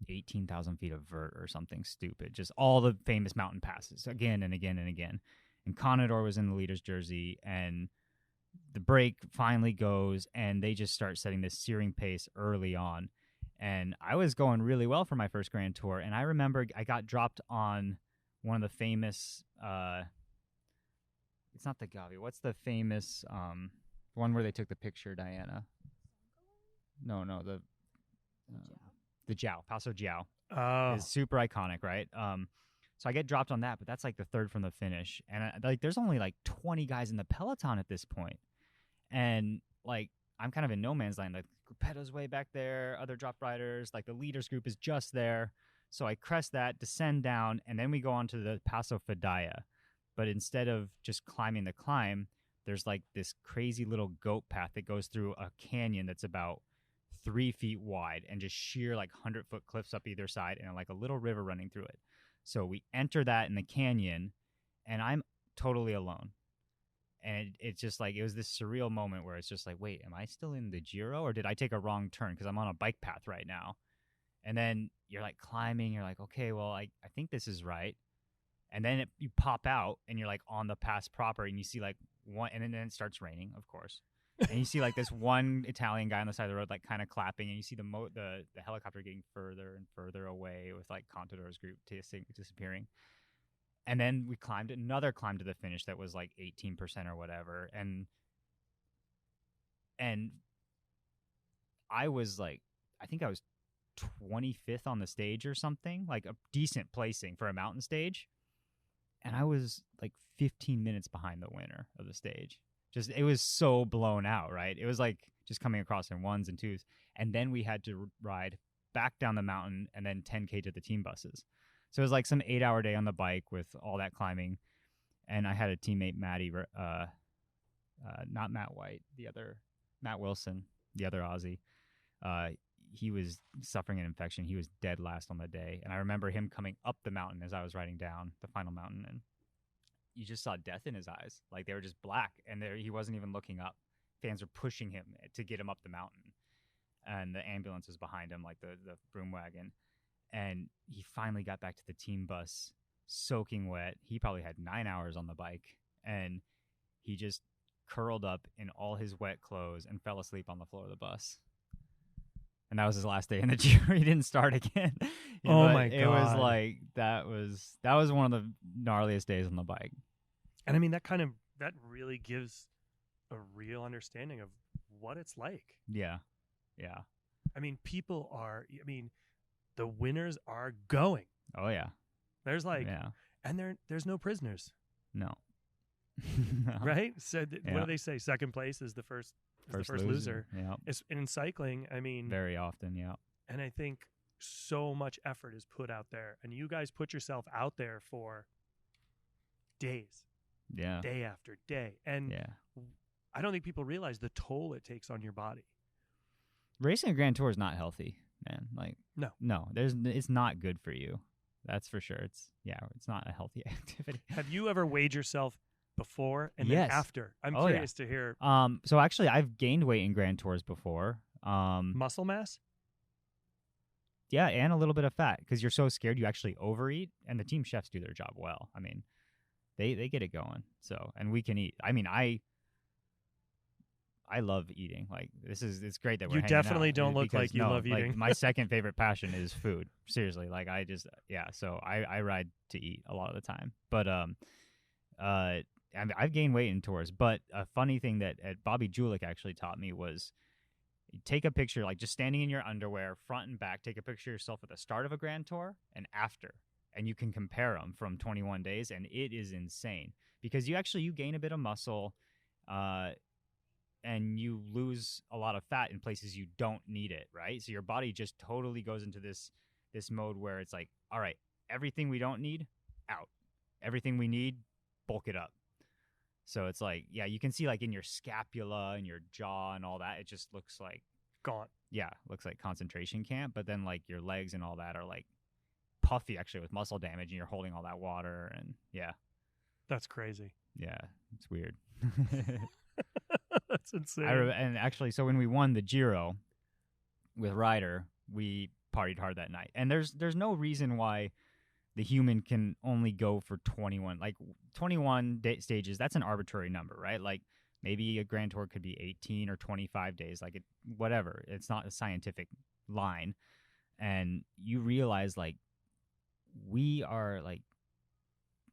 18,000 feet of vert or something stupid. Just all the famous mountain passes again and again and again. And Conador was in the leader's jersey, and the break finally goes, and they just start setting this searing pace early on. And I was going really well for my first Grand Tour, and I remember I got dropped on one of the famous it's not the Gavi. What's the famous one where they took the picture, Diana? No, the Jiao, Paso Jiao. Oh. Is super iconic, right? So I get dropped on that, but that's like the third from the finish. And like there's only like 20 guys in the peloton at this point. And like I'm kind of in no man's land. Like Gruppetto's way back there, other drop riders, like the leaders group is just there. So I crest that, descend down, and then we go on to the Paso Fedaya. But instead of just climbing the climb, there's like this crazy little goat path that goes through a canyon that's about 3 feet wide and just sheer like 100-foot cliffs up either side and like a little river running through it. So we enter that in the canyon, and I'm totally alone. And it's just like, it was this surreal moment where it's just like, wait, am I still in the Giro, or did I take a wrong turn? Because I'm on a bike path right now. And then you're like climbing, you're like, okay, well, I think this is right. And then you pop out, and you're like on the pass proper, and you see like one, and then it starts raining, of course. And you see like this one Italian guy on the side of the road, like kind of clapping, and you see the helicopter getting further and further away with like Contador's group disappearing. And then we climbed another climb to the finish that was like 18% or whatever. And I was like, I think I was 25th on the stage or something, like a decent placing for a mountain stage. And I was like 15 minutes behind the winner of the stage. Just, it was so blown out, right? It was like just coming across in ones and twos. And then we had to ride back down the mountain and then 10K to the team buses. So it was like some 8-hour day on the bike with all that climbing. And I had a teammate, Matty, not Matt White, the other, Matt Wilson, the other Aussie. He was suffering an infection. He was dead last on the day. And I remember him coming up the mountain as I was riding down the final mountain. And you just saw death in his eyes. Like they were just black, and he wasn't even looking up. Fans were pushing him to get him up the mountain. And the ambulance was behind him, like the broom wagon. And he finally got back to the team bus, soaking wet. He probably had 9 hours on the bike. And he just curled up in all his wet clothes and fell asleep on the floor of the bus. And that was his last day in the Giro. He didn't start again. Oh my God. It was like, that was one of the gnarliest days on the bike. And I mean, that really gives a real understanding of what it's like. Yeah. Yeah. I mean, the winners are going. Oh yeah. There's like, yeah. And there's no prisoners. No. No. Right? So what do they say? Second place is the first loser. Yeah. It's in cycling. I mean, very often. Yeah. And I think so much effort is put out there, and you guys put yourself out there for days. Yeah. Day after day. And I don't think people realize the toll it takes on your body. Racing a Grand Tour is not healthy, man. Like no, it's not good for you. That's for sure. It's not a healthy activity. Have you ever weighed yourself before and then after? I'm curious to hear. So actually, I've gained weight in Grand Tours before. Muscle mass? Yeah, and a little bit of fat, because you're so scared you actually overeat, and the team chefs do their job well. I mean, they get it going. So, and we can eat. I mean, I love eating. Like, it's great that we're hanging out. You definitely don't look like you love eating. Like, my second favorite passion is food. Seriously. Like, so I ride to eat a lot of the time. But I've gained weight in tours. But a funny thing that Bobby Julich actually taught me was, you take a picture, like just standing in your underwear, front and back, take a picture of yourself at the start of a Grand Tour and after. And you can compare them from 21 days, and it is insane. Because you gain a bit of muscle, and you lose a lot of fat in places you don't need it, right? So your body just totally goes into this mode where it's like, all right, everything we don't need, out. Everything we need, bulk it up. So it's like, yeah, you can see like in your scapula and your jaw and all that, it just looks like Gaunt. yeah, looks like concentration camp. But then like your legs and all that are like puffy actually with muscle damage, and you're holding all that water, and yeah, That's crazy. yeah, it's weird. That's insane. And actually, so when we won the Giro with Ryder, we partied hard that night, and there's no reason why the human can only go for 21, like 21 stages. That's an arbitrary number, right? Like maybe a Grand Tour could be 18 or 25 days, like whatever. It's not a scientific line. And you realize like we are like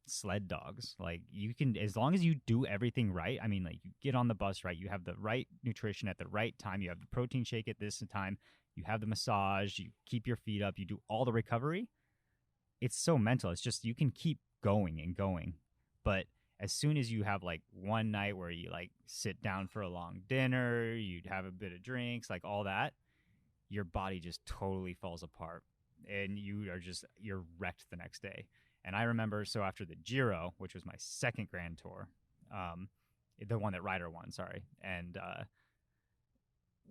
sled dogs. Like you can, as long as you do everything right. I mean, like you get on the bus right, you have the right nutrition at the right time, you have the protein shake at this time, you have the massage, you keep your feet up, you do all the recovery. It's so mental. It's just you can keep going and going. But as soon as you have like one night where you like sit down for a long dinner, you'd have a bit of drinks, like all that, your body just totally falls apart. And you're wrecked the next day. And I remember, so after the Giro, which was my second Grand Tour, the one that Ryder won, sorry, and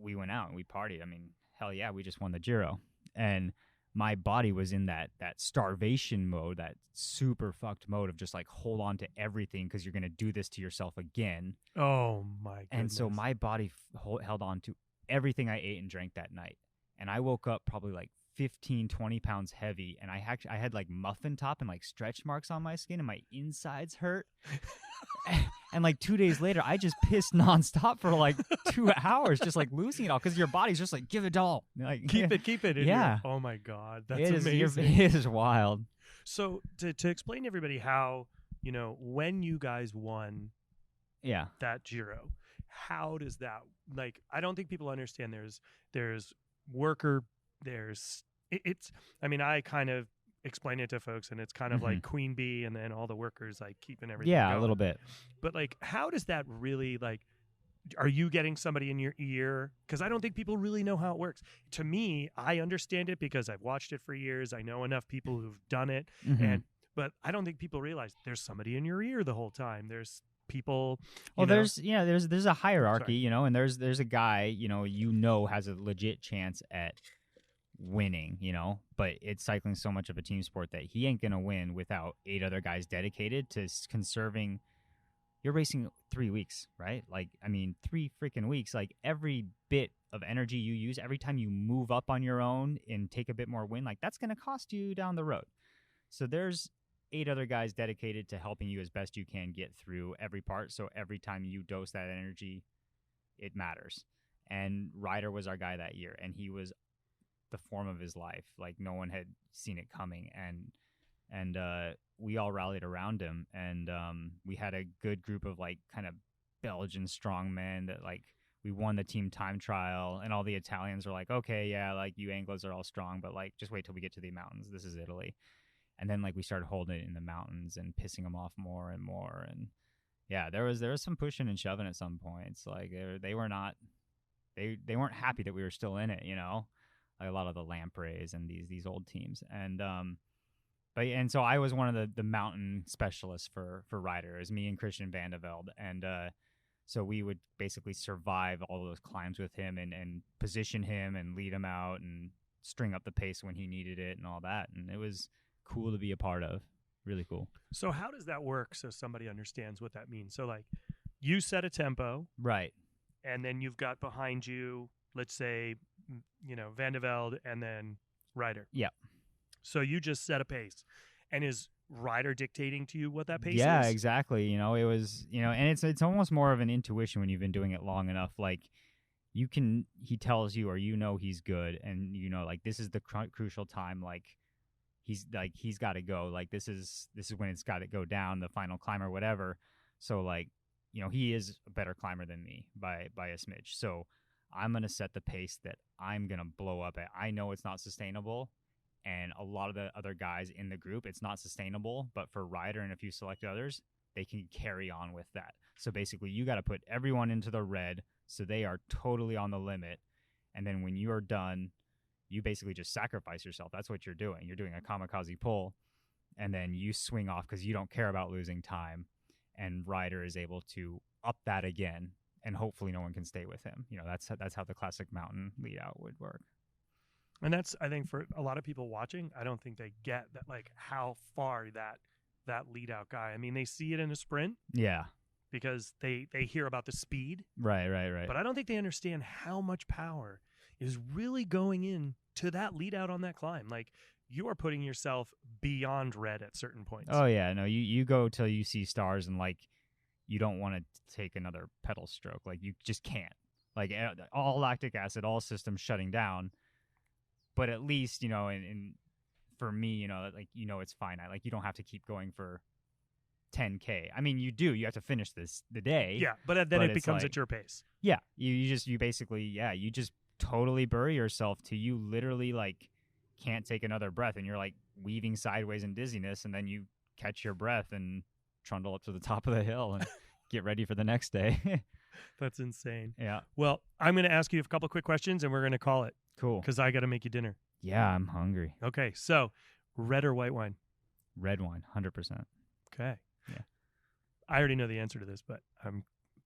we went out and we partied. I mean, hell yeah, we just won the Giro. And my body was in that starvation mode, that super fucked mode of just like hold on to everything because you're going to do this to yourself again. Oh, my goodness. And so my body held on to everything I ate and drank that night. And I woke up probably like 15, 20 pounds heavy, and I had like muffin top and like stretch marks on my skin, and my insides hurt. And like 2 days later, I just pissed nonstop for like 2 hours, just like losing it all because your body's just like, give it all. Like, keep it. Yeah. Oh my God. That's amazing. It is wild. So to explain to everybody how, when you guys won that Giro, how does that, like, I don't think people understand there's worker, I kind of explain it to folks, and it's kind of like queen bee and then all the workers like keeping everything going. A little bit. But like, how does that really, like, are you getting somebody in your ear? Because I don't think people really know how it works. To me, I understand it because I've watched it for years. I know enough people who've done it, but I don't think people realize there's somebody in your ear the whole time. There's people. There's a hierarchy, and there's a guy, has a legit chance at winning, but it's cycling so much of a team sport that he ain't gonna win without 8 other guys dedicated to conserving. You're racing 3 weeks, right? Like, I mean, 3 freaking weeks. Like, every bit of energy you use, every time you move up on your own and take a bit more wind, like that's gonna cost you down the road. So there's 8 other guys dedicated to helping you as best you can get through every part. So every time you dose that energy, it matters. And Ryder was our guy that year, and he was the form of his life. Like, no one had seen it coming, and we all rallied around him, and we had a good group of like kind of Belgian strongmen that like we won the team time trial, and all the Italians were like, okay, yeah, like you Anglos are all strong, but like just wait till we get to the mountains. This is Italy. And then like we started holding it in the mountains and pissing them off more and more, and yeah, there was some pushing and shoving at some points. Like they weren't happy that we were still in it, like a lot of the Lampreys and these old teams. And and so I was one of the mountain specialists for Ryder. It was me and Christian Van de Velde, and so we would basically survive all those climbs with him and position him and lead him out and string up the pace when he needed it and all that. And it was cool to be a part of. Really cool. So how does that work so somebody understands what that means? So like you set a tempo. Right. And then you've got behind you, let's say, Van de Velde and then Ryder. Yeah. So you just set a pace. And is Ryder dictating to you what that pace is? Yeah, exactly. It was, and it's almost more of an intuition when you've been doing it long enough. Like he tells you, or he's good, and like this is the crucial time. Like he's got to go. Like this is when it's got to go down, the final climb or whatever. So like, he is a better climber than me by a smidge. So I'm going to set the pace that I'm going to blow up at. I know it's not sustainable. And a lot of the other guys in the group, it's not sustainable. But for Ryder and a few select others, they can carry on with that. So basically, you got to put everyone into the red so they are totally on the limit. And then when you are done, you basically just sacrifice yourself. That's what you're doing. You're doing a kamikaze pull. And then you swing off because you don't care about losing time. and rider is able to up that again, and hopefully no one can stay with him. That's how the classic mountain lead out would work. And that's, I think, for a lot of people watching, I don't think they get that, like, how far that lead out guy. I mean, they see it in a sprint. Yeah. Because they hear about the speed. Right. But I don't think they understand how much power is really going in to that lead out on that climb. Like, you are putting yourself beyond red at certain points. Oh, yeah. No, you go till you see stars and, like, you don't want to take another pedal stroke. Like, you just can't. Like, all lactic acid, all systems shutting down. But at least, and for me, like, it's finite. Like, you don't have to keep going for 10K. I mean, you do. You have to finish the day. Yeah, but then it becomes at your pace. Yeah, you basically, you just totally bury yourself till you literally, like, can't take another breath, and you're, like, weaving sideways in dizziness, and then you catch your breath and trundle up to the top of the hill and get ready for the next day. That's insane. Yeah. Well, I'm going to ask you a couple quick questions, and we're going to call it. Cool. Because I got to make you dinner. Yeah, I'm hungry. Okay, so red or white wine? Red wine, 100%. Okay. Yeah. I already know the answer to this, but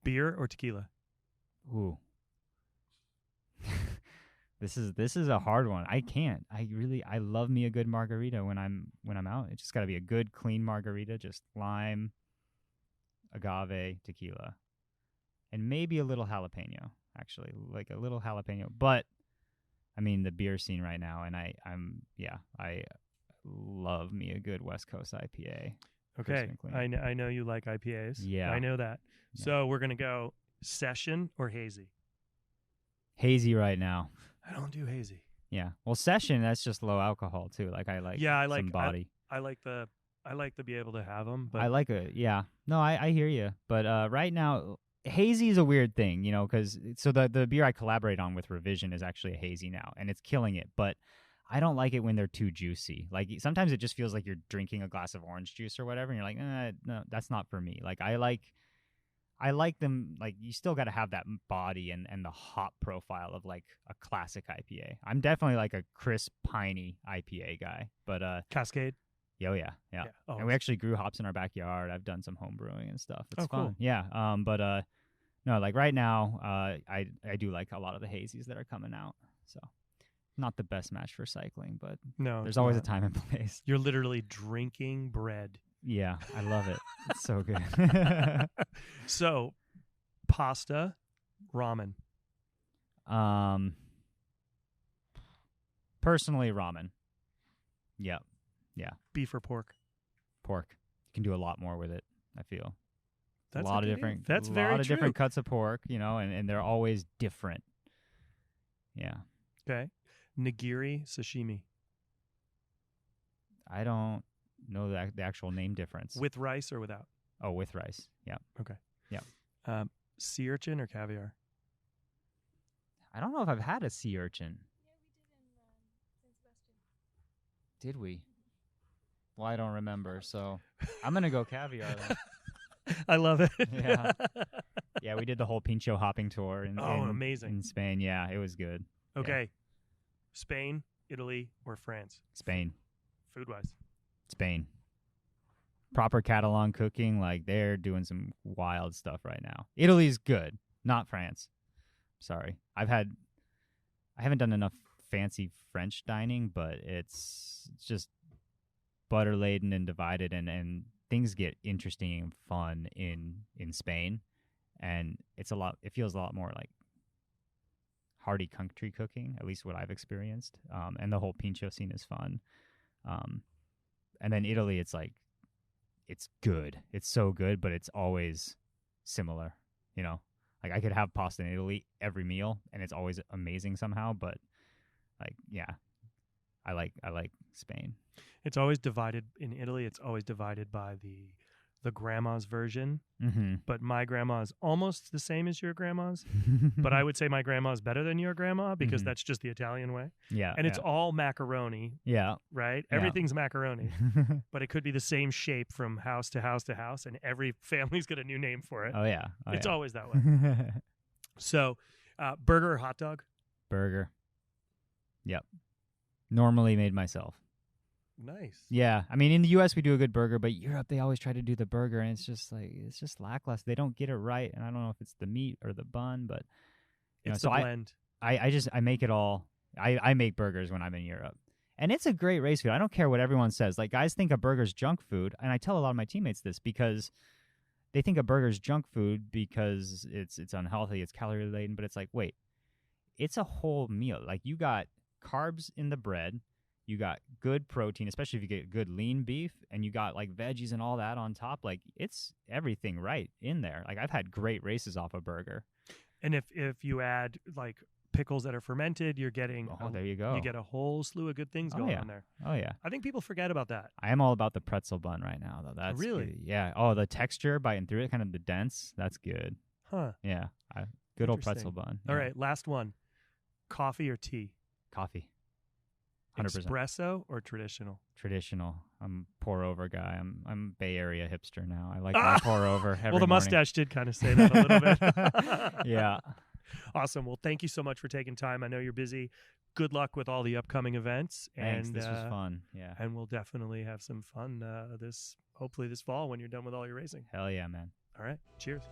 beer or tequila? Ooh. This is a hard one. I can't. I love me a good margarita when I'm out. It's just got to be a good clean margarita, just lime, agave, tequila, and maybe a little jalapeno. Actually, like a little jalapeno. But I mean, the beer scene right now, and I love me a good West Coast IPA. Okay, I know you like IPAs. Yeah, I know that. Yeah. So we're gonna go session or hazy. Hazy right now. I don't do hazy. Yeah, well, session, that's just low alcohol too. Like I like some body. I like to be able to have them. But I like No, I hear you. But right now, hazy is a weird thing, because the beer I collaborate on with Revision is actually a hazy now, and it's killing it. But I don't like it when they're too juicy. Like, sometimes it just feels like you're drinking a glass of orange juice or whatever, and you're like, no, that's not for me. Like, I like them, like, you still got to have that body and the hop profile of, like, a classic IPA. I'm definitely, like, a crisp, piney IPA guy. But Cascade? Oh, yeah. Oh, and we actually grew hops in our backyard. I've done some home brewing and stuff. It's fun. Cool. Yeah. But no, like, right now, I do like a lot of the hazies that are coming out. So, not the best match for cycling, but no, there's always a time and place. You're literally drinking bread. Yeah, I love it. It's so good. So, pasta, ramen. Personally, ramen. Yeah. Beef or pork? Pork. You can do a lot more with it, I feel. That's a lot of different. That's very true. A lot of different true. cuts of pork, and they're always different. Yeah. Okay. Nigiri, sashimi. I don't know the actual name difference. With rice or without? Oh, with rice. Yeah. Okay. Yeah. Sea urchin or caviar? I don't know if I've had a sea urchin. Yeah, we did in San Sebastian. Did we? Well, I don't remember, so I'm going to go caviar then. I love it. Yeah. Yeah, we did the whole Pincho hopping tour amazing. In Spain. Yeah, it was good. Okay. Yeah. Spain, Italy, or France? Spain. Food-wise? Spain. Proper Catalan cooking, like, they're doing some wild stuff right now. Italy's good, not France. Sorry. I haven't done enough fancy French dining, but it's just butter laden and divided, and things get interesting and fun in Spain, and it feels a lot more like hearty country cooking, at least what I've experienced. And the whole Pincho scene is fun. And then Italy, it's like, it's good. It's so good, but it's always similar, Like, I could have pasta in Italy every meal, and it's always amazing somehow, but, like, yeah, I like Spain. It's always divided in Italy. It's always divided by the grandma's version. Mm-hmm. But my grandma is almost the same as your grandma's. But I would say my grandma is better than your grandma because that's just the Italian way. Yeah. And it's all macaroni. Yeah. Right? Yeah. Everything's macaroni. But it could be the same shape from house to house to house, and every family's got a new name for it. Oh, yeah. It's always that way. So, burger or hot dog? Burger. Yep. Normally made myself. Nice. Yeah, I mean, in the U.S. we do a good burger, but Europe they always try to do the burger, and it's just lackluster. They don't get it right, and I don't know if it's the meat or the bun, but It's so the blend. I make it all. I make burgers when I'm in Europe, and it's a great race food. I don't care what everyone says. Like guys think a burger's junk food, and I tell a lot of my teammates this because they think a burger's junk food because it's unhealthy, it's calorie laden, but it's like wait, it's a whole meal. Like you got carbs in the bread. You got good protein, especially if you get good lean beef, and you got like veggies and all that on top. Like it's everything right in there. Like I've had great races off a burger. And if you add like pickles that are fermented, you're getting There you go. You get a whole slew of good things going on there. Oh yeah. I think people forget about that. I am all about the pretzel bun right now, though. That's really good. Yeah. Oh, the texture biting through it, kind of the dense. That's good. Huh. Yeah. Good old pretzel bun. All Yeah. right, last one. Coffee or tea? Coffee. 100%. Espresso or traditional? Traditional. I'm pour over guy. I'm Bay Area hipster now. I like my pour over every Well, the morning. mustache did kind of say that a little bit. Yeah. Awesome. Well, thank you so much for taking time. I know you're busy. Good luck with all the upcoming events. Thanks. And This was fun. Yeah. And we'll definitely have some fun hopefully this fall when you're done with all your racing. Hell yeah, man. All right. Cheers.